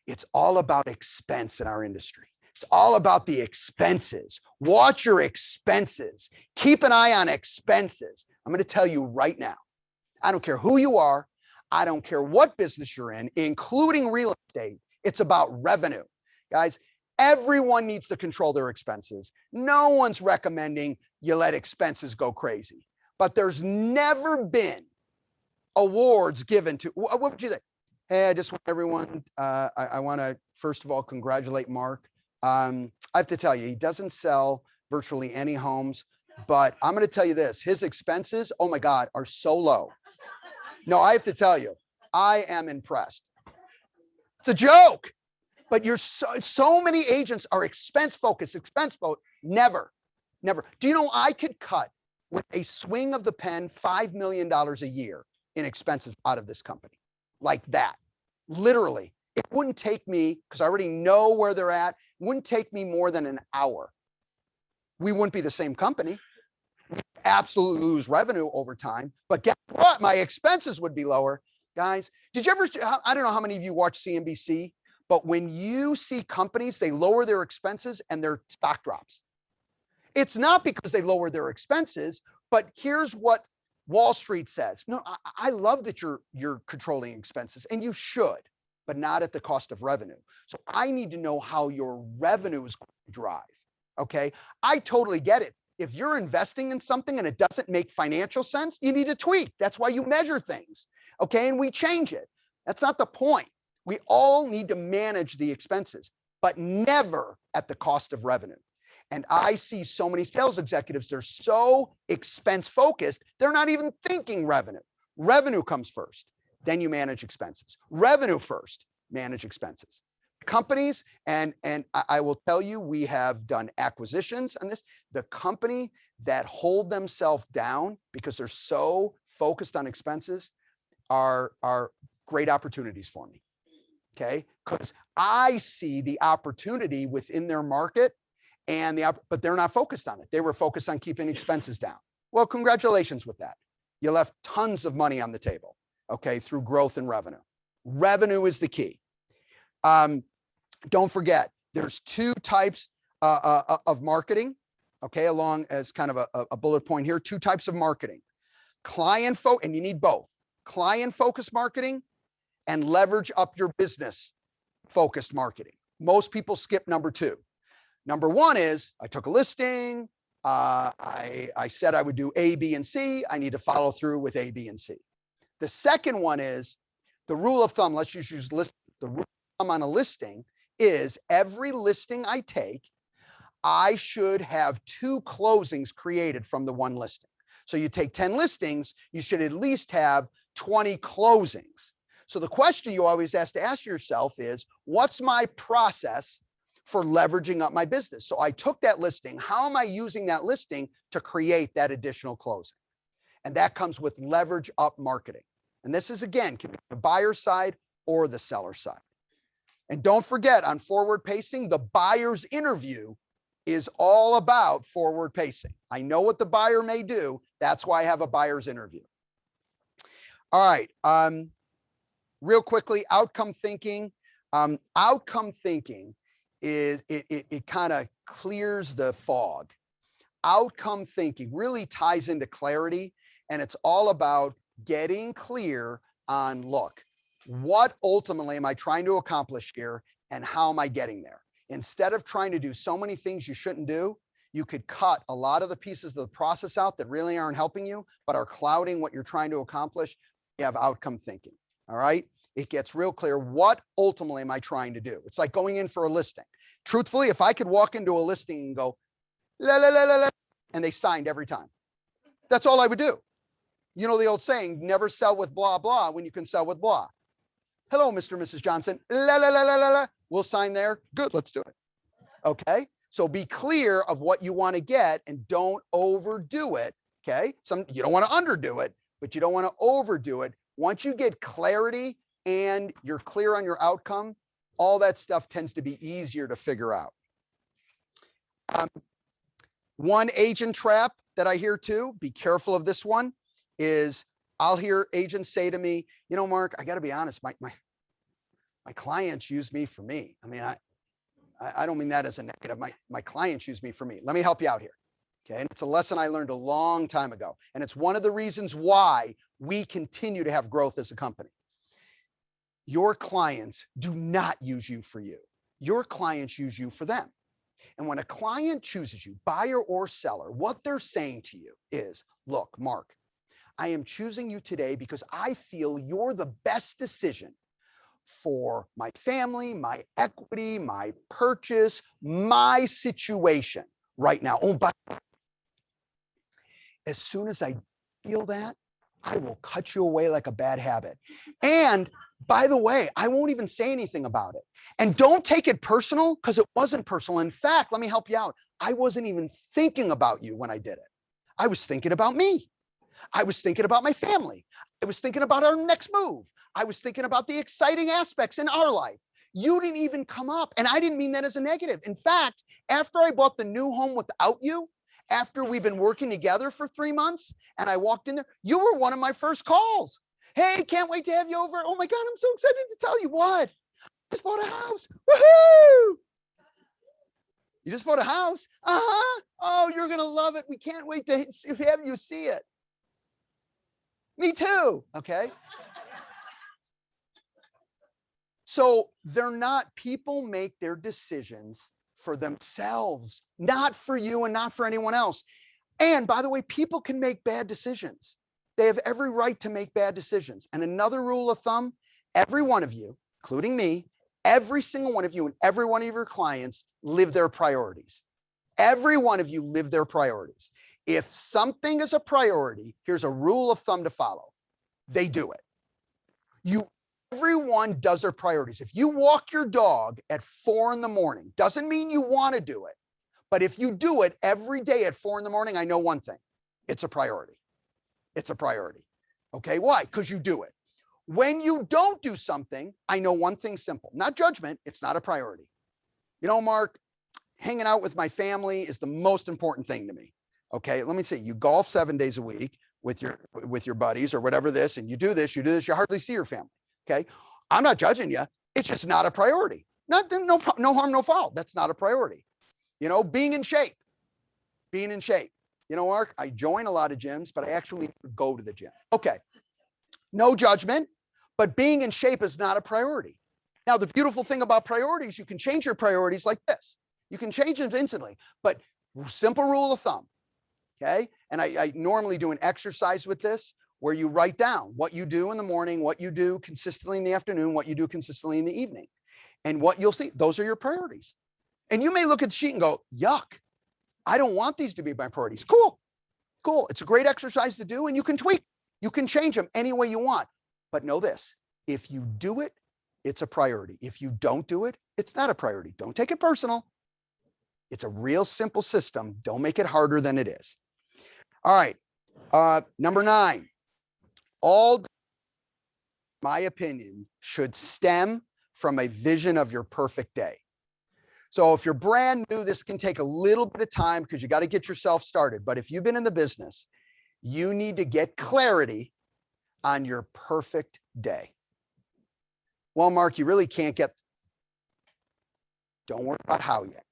it's all about expense in our industry. It's all about the expenses. Watch your expenses. Keep an eye on expenses. I'm going to tell you right now, I don't care who you are. I don't care what business you're in, including real estate. It's about revenue. Guys, everyone needs to control their expenses. No one's recommending you let expenses go crazy, but there's never been awards given to, what would you say? Hey, I just want everyone, I want to, first of all, congratulate Mark. I have to tell you, he doesn't sell virtually any homes, but I'm going to tell you this, his expenses, oh my God, are so low. No, I have to tell you, I am impressed. It's a joke, but you're so many agents are expense focused. Never. Do you know I could cut with a swing of the pen $5 million a year in expenses out of this company like that? Literally, it wouldn't take me, because I already know where they're at, wouldn't take me more than an hour. We wouldn't be the same company. We'd absolutely lose revenue over time, but guess what? My expenses would be lower. Guys, did you ever, I don't know how many of you watch CNBC, but when you see companies, they lower their expenses and their stock drops. It's not because they lower their expenses, but here's what Wall Street says. No, I love that you're controlling expenses, and you should, but not at the cost of revenue. So I need to know how your revenue is going to drive. Okay. I totally get it. If you're investing in something and it doesn't make financial sense, you need to tweak. That's why you measure things. Okay. And we change it. That's not the point. We all need to manage the expenses, but never at the cost of revenue. And I see so many sales executives, they're so expense focused, they're not even thinking revenue. Revenue comes first, then you manage expenses. Revenue first, manage expenses. Companies, and I will tell you, we have done acquisitions on this. The company that hold themselves down because they're so focused on expenses are great opportunities for me. Okay, because I see the opportunity within their market, but they're not focused on it. They were focused on keeping expenses down. Well, congratulations with that. You left tons of money on the table, okay, through growth and revenue. Revenue is the key. Don't forget, there's two types of marketing, okay, along as kind of a bullet point here, two types of marketing. And you need both. Client-focused marketing and leverage up your business focused marketing. Most people skip number two. Number one is I took a listing. I said I would do A, B, and C. I need to follow through with A, B, and C. The second one is the rule of thumb. Let's just use the rule of thumb on a listing is every listing I take, I should have 2 closings created from the one listing. So you take 10 listings, you should at least have 20 closings. So the question you always have to ask yourself is, what's my process for leveraging up my business? So I took that listing. How am I using that listing to create that additional closing? And that comes with leverage up marketing. And this is, again, can be the buyer side or the seller side. And don't forget, on forward pacing, the buyer's interview is all about forward pacing. I know what the buyer may do. That's why I have a buyer's interview. All right. Real quickly, outcome thinking. Outcome thinking is it kind of clears the fog. Outcome thinking really ties into clarity, and it's all about getting clear on, look, what ultimately am I trying to accomplish here, and how am I getting there? Instead of trying to do so many things you shouldn't do, you could cut a lot of the pieces of the process out that really aren't helping you, but are clouding what you're trying to accomplish. You have outcome thinking. All right. It gets real clear. What ultimately am I trying to do? It's like going in for a listing. Truthfully, if I could walk into a listing and go, la, la, la, la, la, and they signed every time, that's all I would do. You know, the old saying, never sell with blah, blah, when you can sell with blah. Hello, Mr. and Mrs. Johnson. La, la, la, la, la, la. We'll sign there. Good. Let's do it. Okay. So be clear of what you want to get and don't overdo it. Okay. You don't want to underdo it, but you don't want to overdo it. Once you get clarity and you're clear on your outcome, all that stuff tends to be easier to figure out. One agent trap that I hear too, be careful of this one, is I'll hear agents say to me, you know, Mark, I got to be honest, my clients use me for me. I mean, I don't mean that as a negative. My clients use me for me. Let me help you out here. Okay. And it's a lesson I learned a long time ago. And it's one of the reasons why we continue to have growth as a company. Your clients do not use you for you. Your clients use you for them. And when a client chooses you, buyer or seller, what they're saying to you is, look, Mark, I am choosing you today because I feel you're the best decision for my family, my equity, my purchase, my situation right now. Oh, but as soon as I feel that, I will cut you away like a bad habit. And by the way, I won't even say anything about it. And don't take it personal, because it wasn't personal. In fact, let me help you out. I wasn't even thinking about you when I did it. I was thinking about me. I was thinking about my family. I was thinking about our next move. I was thinking about the exciting aspects in our life. You didn't even come up. And I didn't mean that as a negative. In fact, after I bought the new home without you, after we've been working together for 3 months, and I walked in there, you were one of my first calls. Hey, can't wait to have you over. Oh my God, I'm so excited to tell you what. I just bought a house. Woohoo! You just bought a house? Uh-huh. Oh, you're going to love it. We can't wait to have you see it. Me too. Okay. So they're not, people make their decisions for themselves, not for you and not for anyone else. And by the way, people can make bad decisions. They have every right to make bad decisions. And another rule of thumb, every one of you, including me, every single one of you and every one of your clients live their priorities. Every one of you live their priorities. If something is a priority, here's a rule of thumb to follow. They do it. Everyone does their priorities. If you walk your dog at 4 a.m, doesn't mean you want to do it. But if you do it every day at 4 a.m, I know one thing. It's a priority. It's a priority. Okay, why? Because you do it. When you don't do something, I know one thing simple, not judgment. It's not a priority. You know, Mark, hanging out with my family is the most important thing to me. Okay, let me see. You golf 7 days a week with your buddies or whatever this, and you do this, you hardly see your family. Okay, I'm not judging you. It's just not a priority. No harm, no foul. That's not a priority. You know, being in shape. You know, Mark, I join a lot of gyms, but I actually go to the gym. Okay, no judgment, but being in shape is not a priority. Now, the beautiful thing about priorities, you can change your priorities like this. You can change them instantly, but simple rule of thumb. Okay, and I normally do an exercise with this, where you write down what you do in the morning, what you do consistently in the afternoon, what you do consistently in the evening. And what you'll see, those are your priorities. And you may look at the sheet and go, yuck, I don't want these to be my priorities. Cool. It's a great exercise to do, and you can tweak. You can change them any way you want. But know this, if you do it, it's a priority. If you don't do it, it's not a priority. Don't take it personal. It's a real simple system. Don't make it harder than it is. All right. Number 9. All, my opinion, should stem from a vision of your perfect day. So if you're brand new, this can take a little bit of time because you got to get yourself started. But if you've been in the business, you need to get clarity on your perfect day. Well, Mark, you really can't get, don't worry about how yet.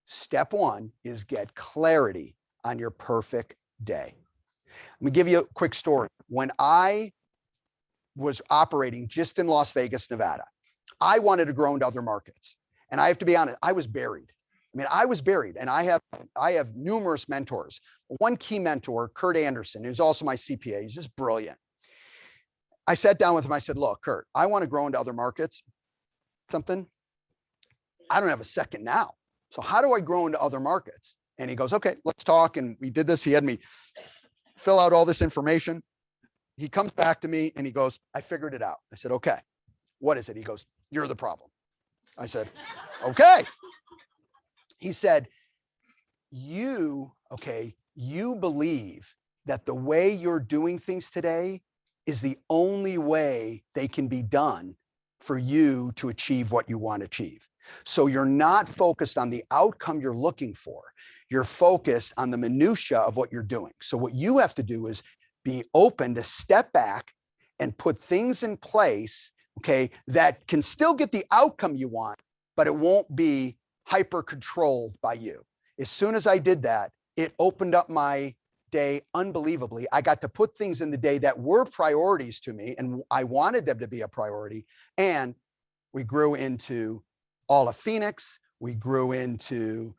Step 1 is get clarity on your perfect day. Let me give you a quick story. When I was operating just in Las Vegas, Nevada, I wanted to grow into other markets. And I have to be honest, I was buried. I was buried, and I have numerous mentors. One key mentor, Kurt Anderson, who's also my CPA. He's just brilliant. I sat down with him. I said, look, Kurt, I want to grow into other markets. Something. I don't have a second now. So how do I grow into other markets? And he goes, okay, let's talk. And we did this. He had me fill out all this information. He comes back to me and he goes, I figured it out. I said, okay, what is it? He goes, you're the problem. I said, okay. He said, you believe that the way you're doing things today is the only way they can be done for you to achieve what you want to achieve. So you're not focused on the outcome you're looking for. You're focused on the minutia of what you're doing. So what you have to do is be open to step back and put things in place, okay, that can still get the outcome you want, but it won't be hyper controlled by you. As soon as I did that, it opened up my day unbelievably. I got to put things in the day that were priorities to me, and I wanted them to be a priority. And we grew into all of Phoenix. We grew into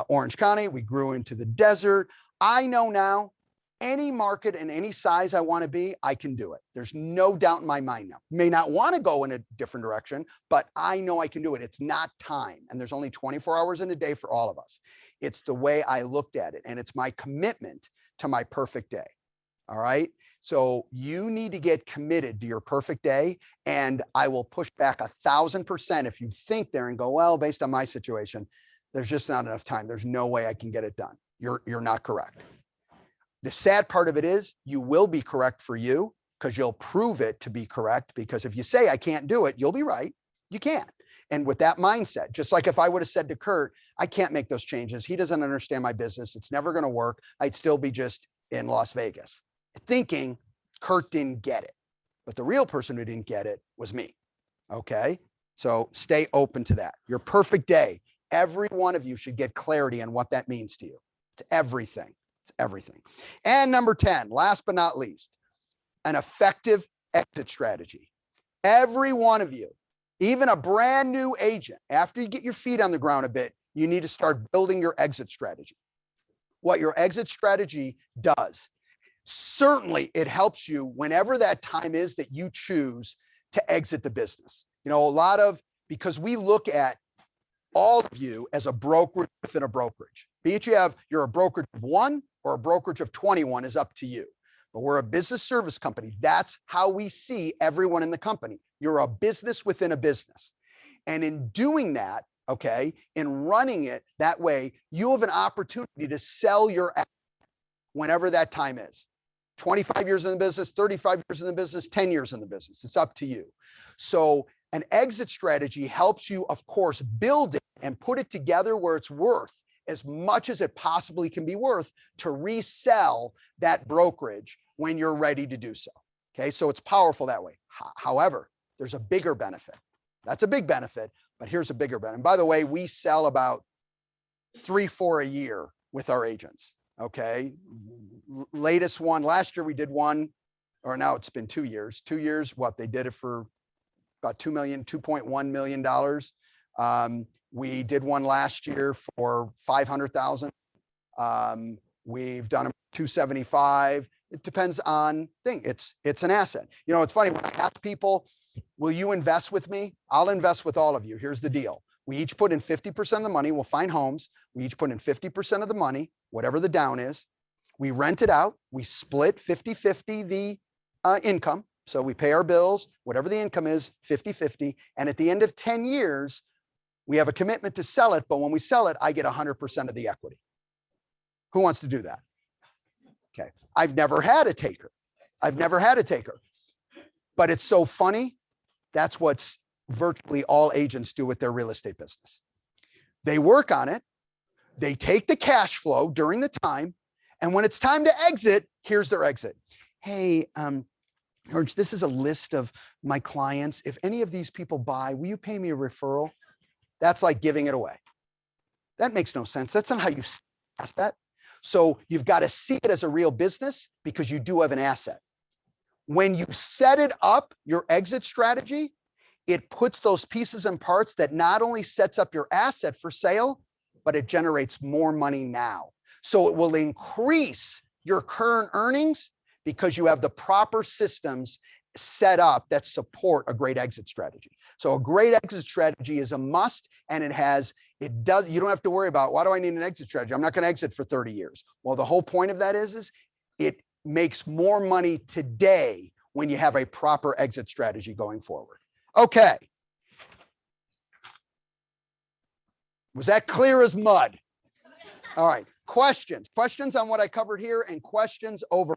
Orange County. We grew into the desert. I know now any market and any size I want to be, I can do it. There's no doubt in my mind now. May not want to go in a different direction, but I know I can do it. It's not time. And there's only 24 hours in a day for all of us. It's the way I looked at it. And it's my commitment to my perfect day. All right. So you need to get committed to your perfect day. And I will push back 1,000% if you think there and go, well, based on my situation, there's just not enough time. There's no way I can get it done. You're not correct. The sad part of it is you will be correct for you because you'll prove it to be correct. Because if you say I can't do it, you'll be right. You can't. And with that mindset, just like if I would have said to Kurt, I can't make those changes. He doesn't understand my business. It's never going to work. I'd still be just in Las Vegas thinking Kurt didn't get it. But the real person who didn't get it was me. Okay. So stay open to that. Your perfect day. Every one of you should get clarity on what that means to you. It's everything. It's everything. And number 10, last but not least, an effective exit strategy. Every one of you, even a brand new agent, after you get your feet on the ground a bit, you need to start building your exit strategy. What your exit strategy does, certainly it helps you whenever that time is that you choose to exit the business. You know, because we look at all of you as a brokerage within a brokerage. Be it you're a brokerage of 1 or a brokerage of 21 is up to you. But we're a business service company. That's how we see everyone in the company. You're a business within a business. And in doing that, okay, in running it that way, you have an opportunity to sell your asset whenever that time is. 25 years in the business, 35 years in the business, 10 years in the business. It's up to you. So an exit strategy helps you, of course, build it and put it together where it's worth as much as it possibly can be worth to resell that brokerage when you're ready to do so. Okay, so it's powerful that way. However, there's a bigger benefit. That's a big benefit, but here's a bigger benefit. And by the way, we sell about 3-4 a year with our agents. Okay, latest one, last year we did one, or now it's been 2 years. 2 years, what, they did it for about $2.1 million. We did one last year for 500,000. We've done 275. It depends on thing. It's an asset. You know, it's funny when I ask people, will you invest with me? I'll invest with all of you. Here's the deal. We each put in 50% of the money. We'll find homes. We each put in 50% of the money, whatever the down is. We rent it out. We split 50-50 the income. So we pay our bills, whatever the income is, 50-50. And at the end of 10 years, we have a commitment to sell it. But when we sell it, I get 100% of the equity. Who wants to do that? Okay. I've never had a taker. But it's so funny. That's what virtually all agents do with their real estate business. They work on it. They take the cash flow during the time. And when it's time to exit, here's their exit. Hey, George, this is a list of my clients. If any of these people buy, will you pay me a referral? That's like giving it away. That makes no sense. That's not how you ask that. So you've got to see it as a real business because you do have an asset. When you set it up, your exit strategy, it puts those pieces and parts that not only sets up your asset for sale, but it generates more money now. So it will increase your current earnings because you have the proper systems set up that support a great exit strategy. So a great exit strategy is a must, and you don't have to worry about, why do I need an exit strategy? I'm not going to exit for 30 years. Well, the whole point of that is it makes more money today when you have a proper exit strategy going forward. Okay. Was that clear as mud? All right. Questions on what I covered here and questions over.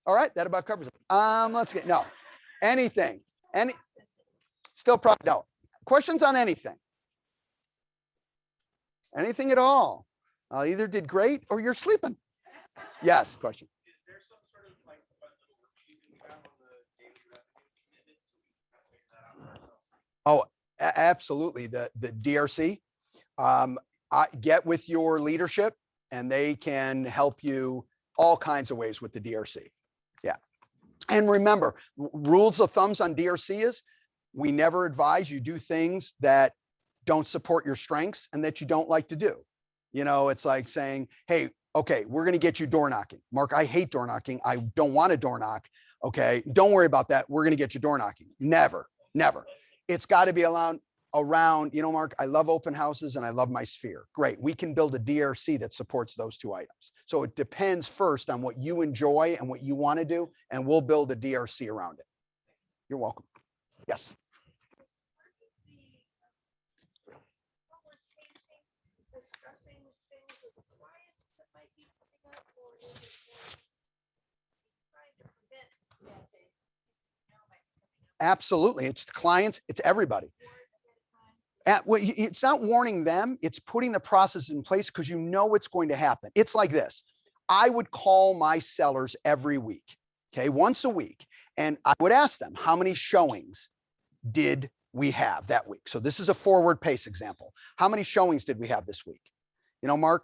All right. That about covers it. Anything. Still probably no. Questions on anything. Anything at all. Either did great or you're sleeping. Yes, question.
Is there some sort of like a little worksheet that we have on the daily revenue commitment so we can figure that out for ourselves?
Oh, absolutely. The DRC. Get with your leadership and they can help you all kinds of ways with the DRC. Yeah. And remember, rules of thumbs on DRC is we never advise you do things that don't support your strengths and that you don't like to do. You know, it's like saying, hey, Okay, we're going to get you door knocking. Mark, I hate door knocking. I don't want a door knock. Okay, don't worry about that. We're going to get you door knocking. Never, never. It's got to be around, you know, Mark, I love open houses and I love my sphere. Great. We can build a DRC that supports those two items. So it depends first on what you enjoy and what you want to do, and we'll build a DRC around it. You're welcome. Yes.
Discussing things with the clients that might be coming up, or is it more trying to prevent bad things?
Absolutely. It's the clients, it's everybody. It's not warning them, it's putting the process in place because you know what's going to happen. It's like this. I would call my sellers every week, okay, once a week, and I would ask them, how many showings did we have that week? So this is a forward pace example. How many showings did we have this week? You know, Mark,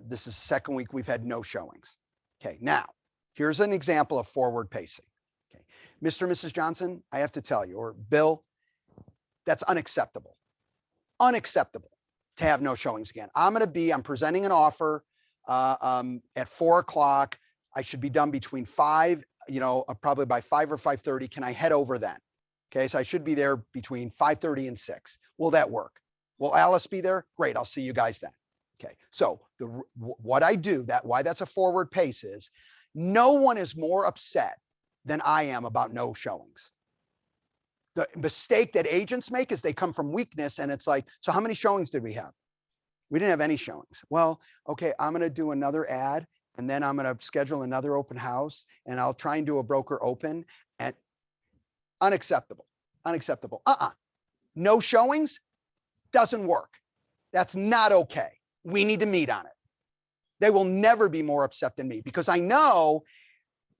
this is the second week we've had no showings. Okay, now here's an example of forward pacing. Okay, Mr. and Mrs. Johnson, I have to tell you, or Bill, that's unacceptable. Unacceptable to have no showings again. I'm presenting an offer at 4 o'clock. I should be done between 5, you know, probably by 5 or 5:30. Can I head over then? Okay, so I should be there between 5:30 and 6. Will that work? Will Alice be there? Great, I'll see you guys then. Okay, so what I do, why that's a forward pace is, no one is more upset than I am about no showings. The mistake that agents make is they come from weakness, and it's like, so how many showings did we have? We didn't have any showings. Well, okay, I'm going to do another ad, and then I'm going to schedule another open house, and I'll try and do a broker open. And unacceptable, unacceptable. No showings doesn't work. That's not okay. We need to meet on it. They will never be more upset than me because I know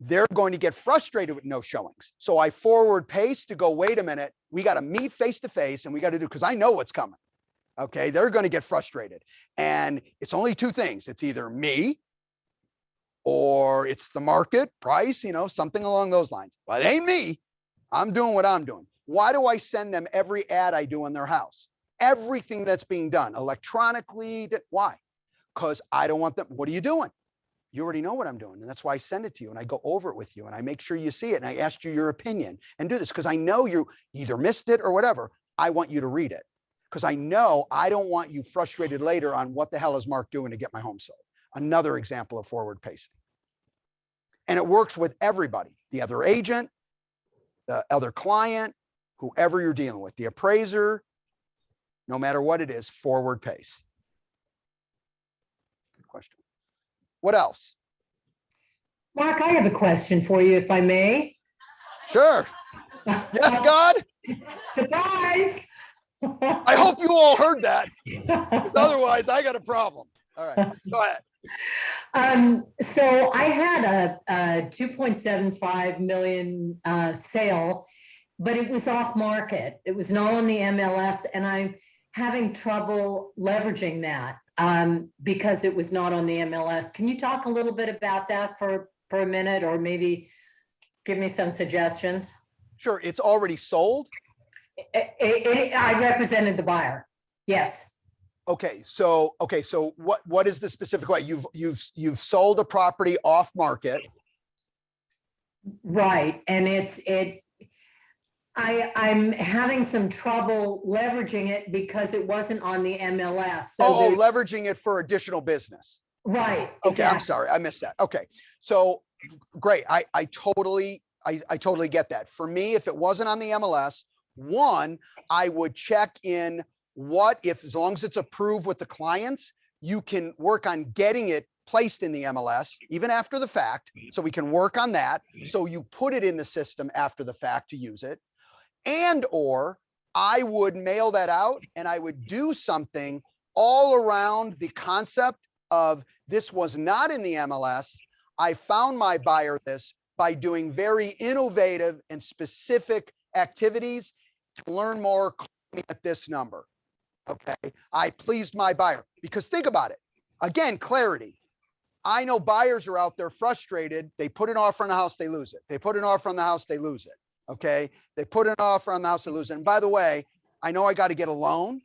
they're going to get frustrated with no showings. So I forward pace to go, wait a minute, we got to meet face to face and we got to do, because I know what's coming. Okay, they're going to get frustrated. And it's only two things. It's either me or it's the market price, you know, something along those lines. But it ain't me. I'm doing what I'm doing. Why do I send them every ad I do in their house? Everything that's being done electronically. Why? Because I don't want them. What are you doing? You already know what I'm doing. And that's why I send it to you and I go over it with you and I make sure you see it. And I ask you your opinion and do this because I know you either missed it or whatever. I want you to read it because I know I don't want you frustrated later on what the hell is Mark doing to get my home sold. Another example of forward pacing. And it works with everybody, the other agent, the other client, whoever you're dealing with, the appraiser, no matter what it is, forward pace. Good question. What else?
Mark, I have a question for you, if I may.
Sure. Yes, God.
Surprise.
I hope you all heard that, because otherwise I got a problem. All right, go ahead.
So I had a 2.75 million sale, but it was off market. It was not on the MLS, and I'm having trouble leveraging that because it was not on the MLS. Can you talk a little bit about that for a minute, or maybe give me some suggestions?
Sure. It's already sold.
I represented the buyer. Yes.
Okay. So what is the specific way? You've sold a property off market.
Right. And I'm having some trouble leveraging it because it wasn't on the MLS. So
leveraging it for additional business.
Right.
Okay.
Exactly.
I'm sorry. I missed that. Okay. So great. I totally get that. For me, if it wasn't on the MLS, one, I would check in as long as it's approved with the clients, you can work on getting it placed in the MLS, even after the fact. So we can work on that. So you put it in the system after the fact to use it. Or I would mail that out and I would do something all around the concept of this was not in the MLS. I found my buyer this by doing very innovative and specific activities. To learn more, call me at this number. Okay. I pleased my buyer because think about it. Again, clarity. I know buyers are out there frustrated. They put an offer on the house, they lose it. They put an offer on the house, they lose it. Okay. They put an offer on the house, they lose it. And by the way, I know I got to get a loan.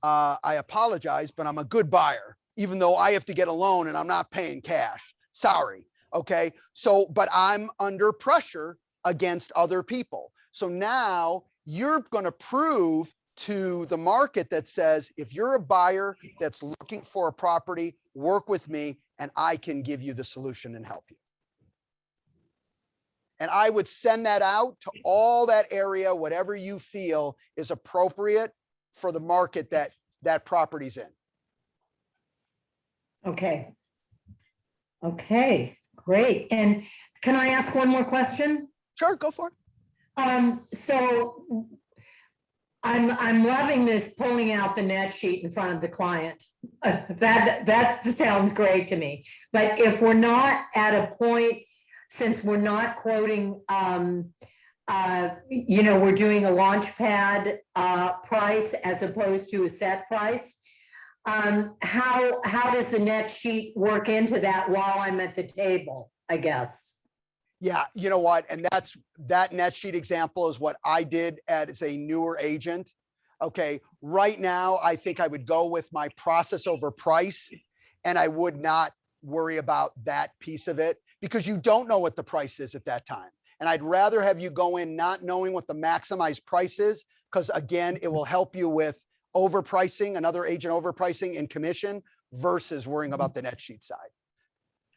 I apologize, but I'm a good buyer. even though I have to get a loan and I'm not paying cash. Sorry. Okay. So, but I'm under pressure against other people. So now you're going to prove to the market that says, if you're a buyer that's looking for a property, work with me and I can give you the solution and help you. And I would send that out to all that area, whatever you feel is appropriate for the market that that property's in.
Okay. Okay, great. And can I ask one more question?
Sure, go for it.
So I'm loving this pulling out the net sheet in front of the client. That sounds great to me. But if we're not at a point, since we're not quoting, you know, we're doing a launch pad price as opposed to a set price. How does the net sheet work into that while I'm at the table, I guess?
Yeah, you know what? And that net sheet example is what I did as a newer agent. Okay, right now, I think I would go with my process over price, and I would not worry about that piece of it because you don't know what the price is at that time. And I'd rather have you go in not knowing what the maximized price is, because again, it will help you with overpricing, another agent overpricing in commission versus worrying about the net sheet side.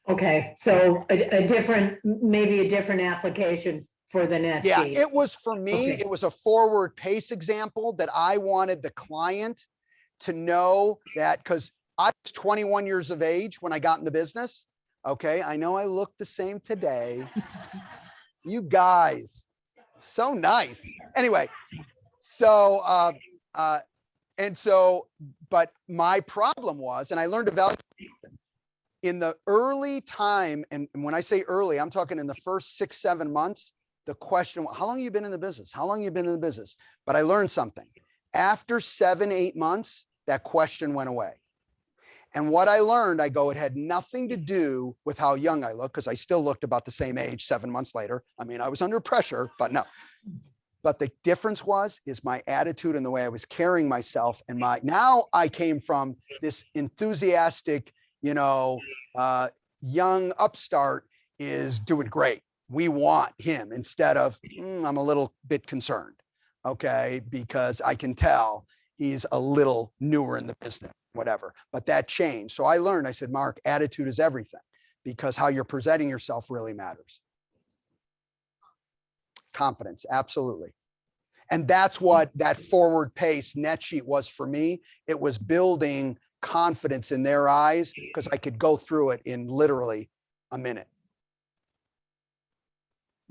Okay, so a different, maybe a different application for the net
Yeah,
sheet.
it was for me,
Okay.
it was a forward pace example that I wanted the client to know that, because I was 21 years of age when I got in the business. Okay, I know I look the same today. You guys, so nice. Anyway, so, but my problem was, and I learned to value in the early time, and when I say early, I'm talking in the first 6-7 months, the question, how long have you been in the business? How long have you been in the business? But I learned something. After 7-8 months, that question went away. And what I learned, it had nothing to do with how young I looked, because I still looked about the same age 7 months later. I mean, I was under pressure, but no. But the difference is my attitude and the way I was carrying myself. And now I came from this enthusiastic, young upstart is doing great. We want him, instead of, I'm a little bit concerned. Okay. Because I can tell he's a little newer in the business, whatever, but that changed. So I learned, I said, Mark, attitude is everything, because how you're presenting yourself really matters. Confidence. Absolutely. And that's what that forward pace net sheet was for me. It was building confidence in their eyes, because I could go through it in literally a minute.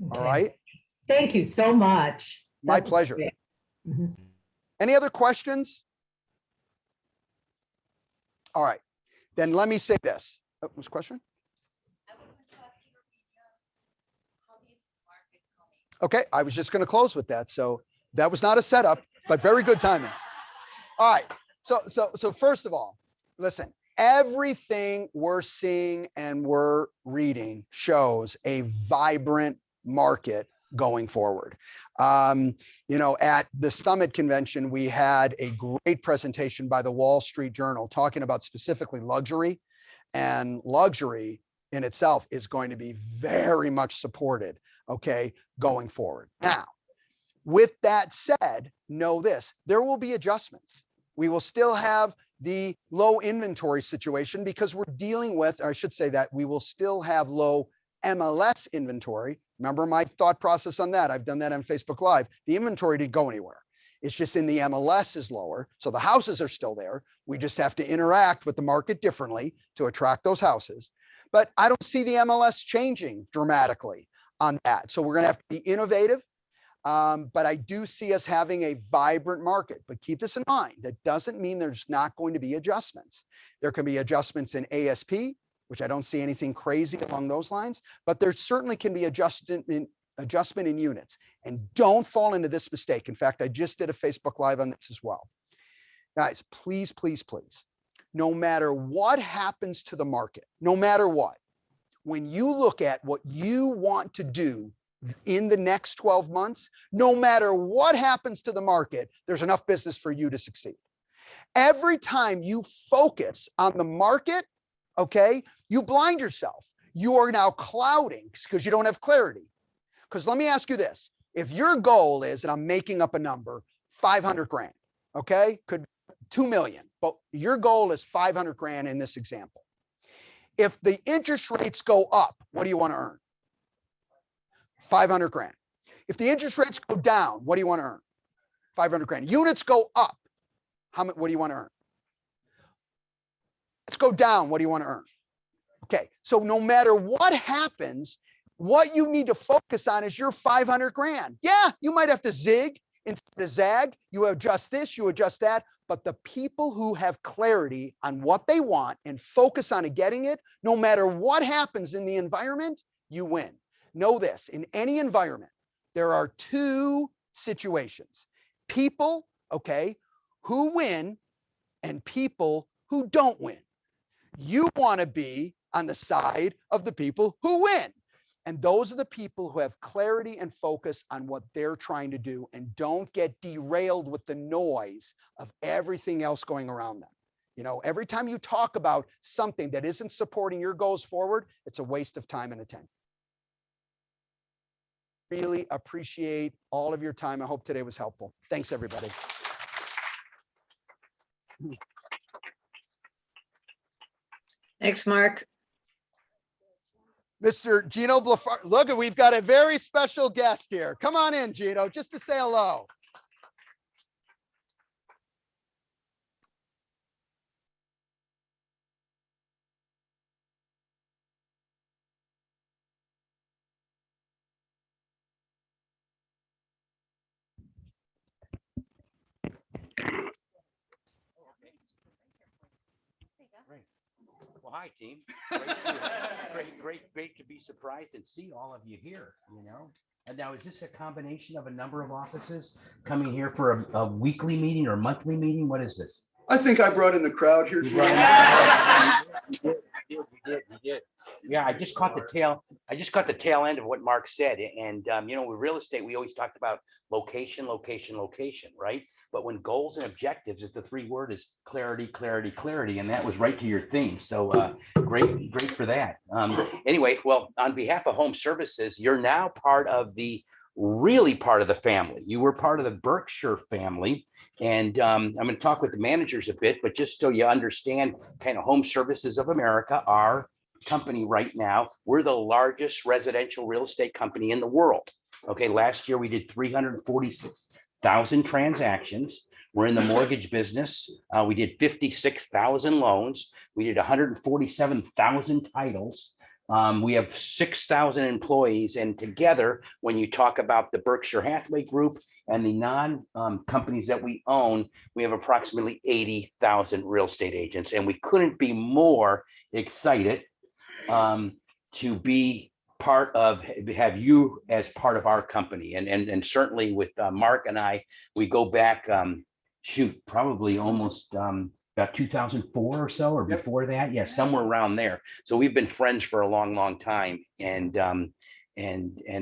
Okay.
All right.
Thank you so much.
My pleasure.
Mm-hmm.
Any other questions? All right. Then let me say this. Oh, was a question? Okay. I was just going to close with that. So that was not a setup, but very good timing. All right. So first of all, listen, everything we're seeing and we're reading shows a vibrant market going forward. At the Summit Convention, we had a great presentation by the Wall Street Journal talking about specifically luxury, and luxury in itself is going to be very much supported, okay, going forward. Now, with that said, know this, there will be adjustments. We will still have the low inventory situation because we're dealing with, or I should say that we will still have low MLS inventory. Remember my thought process on that. I've done that on Facebook Live. The inventory didn't go anywhere. It's just in the MLS is lower. So the houses are still there. We just have to interact with the market differently to attract those houses. But I don't see the MLS changing dramatically on that. So we're going to have to be innovative. But I do see us having a vibrant market. But keep this in mind. That doesn't mean there's not going to be adjustments. There can be adjustments in ASP, which I don't see anything crazy along those lines, but there certainly can be adjustment in units. And don't fall into this mistake. In fact, I just did a Facebook Live on this as well. Guys, please, please, please, no matter what happens to the market, no matter what, when you look at what you want to do in the next 12 months, no matter what happens to the market, there's enough business for you to succeed. Every time you focus on the market, okay, you blind yourself. You are now clouding because you don't have clarity. Because let me ask you this. If your goal is, and I'm making up a number, 500 grand, okay, could 2 million, but your goal is 500 grand in this example. If the interest rates go up, what do you want to earn? 500 grand. If the interest rates go down, what do you want to earn? 500 grand. Units go up. What do you want to earn? Let's go down. What do you want to earn? Okay. So no matter what happens, what you need to focus on is your 500 grand. Yeah, you might have to zig instead of zag. You adjust this, you adjust that. But the people who have clarity on what they want and focus on getting it, no matter what happens in the environment, you win. Know this, in any environment, there are two situations. People, okay, who win and people who don't win. You want to be on the side of the people who win. And those are the people who have clarity and focus on what they're trying to do and don't get derailed with the noise of everything else going around them. You know, every time you talk about something that isn't supporting your goals forward, it's a waste of time and attention. Really appreciate all of your time. I hope today was helpful. Thanks, everybody.
Thanks, Mark.
Mr. Gino Blafar. Look, we've got a very special guest here. Come on in, Gino, just to say hello.
Well, hi, team. Great to be surprised and see all of you here, you know. And now, is this a combination of a number of offices coming here for a weekly meeting or monthly meeting? What is this?
I think I brought in the crowd here today.
You did. Yeah, I just caught the tail end of what Mark said. And you know, with real estate, we always talked about location, right? But when goals and objectives is the 3 word is clarity, and that was right to your theme. So great for that. Anyway, well, on behalf of Home Services, you're now part of the family. You were part of the Berkshire family. And I'm going to talk with the managers a bit, but just so you understand kind of Home Services of America, our company right now, we're the largest residential real estate company in the world. Okay, last year we did 346,000 transactions. We're in the mortgage business. We did 56,000 loans. We did 147,000 titles. We have 6,000 employees, and together, when you talk about the Berkshire Hathaway Group and the companies that we own, we have approximately 80,000 real estate agents, and we couldn't be more excited to be have you as part of our company, and certainly with Mark and I, we go back probably almost about 2004 or so, or before that. Yeah, somewhere around there. So we've been friends for a long time. And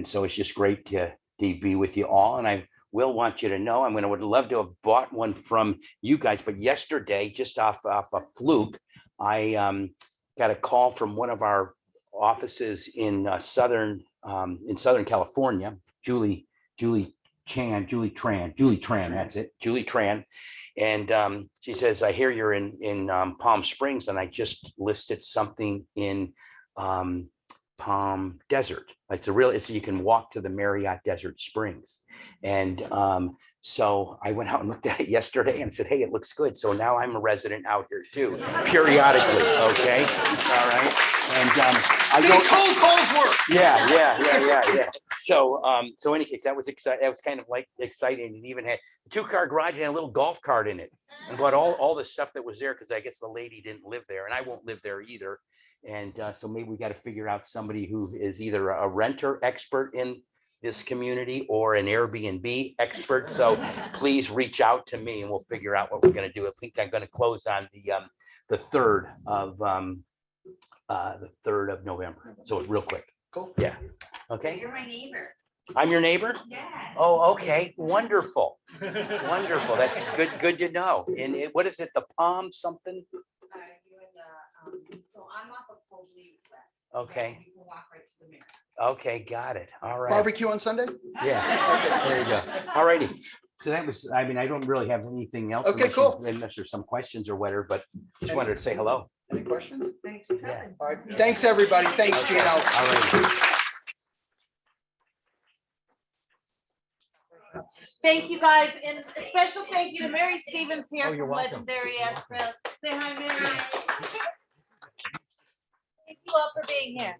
so it's just great to be with you all. And I will want you to know, would love to have bought one from you guys, but yesterday, just off a fluke, I got a call from one of our offices in Southern California, Julie Tran, that's it, Julie Tran. And she says, I hear you're in Palm Springs, and I just listed something in Palm Desert. You can walk to the Marriott Desert Springs. And so I went out and looked at it yesterday and said, hey, it looks good. So now I'm a resident out here too, periodically. Okay. All right. And
cold calls work.
Yeah. So in any case, that was exciting. That was kind of like exciting. It even had a 2-car garage and a little golf cart in it, and bought all the stuff that was there, because I guess the lady didn't live there, and I won't live there either. And so maybe we got to figure out somebody who is either a renter expert in this community or an Airbnb expert. So please reach out to me and we'll figure out what we're going to do. I think I'm going to close on the 3rd of November. So it's real quick.
Cool.
Yeah. Okay.
You're my neighbor.
I'm your neighbor? Oh, okay, wonderful, wonderful. That's good to know. And what is it, the Palm something?
So I'm off of Colby West.
Okay,
You can walk right to the mirror.
okay, got it. All right.
Barbecue on Sunday?
Yeah, there you go. All righty. So that was, I mean, I don't really have anything else.
Okay,
unless
cool.
Unless there's some questions or whatever, but just wanted to say hello.
Any questions?
Thanks for
Yeah.
coming.
All right. Thanks, everybody. Thanks,
Okay,
Gino.
all right.
Thank you, guys, and a special thank you to Mary Stevens
Oh,
here
you're
from
welcome.
Legendary Asphalt. Say hi, Mary. Thank you all for being here.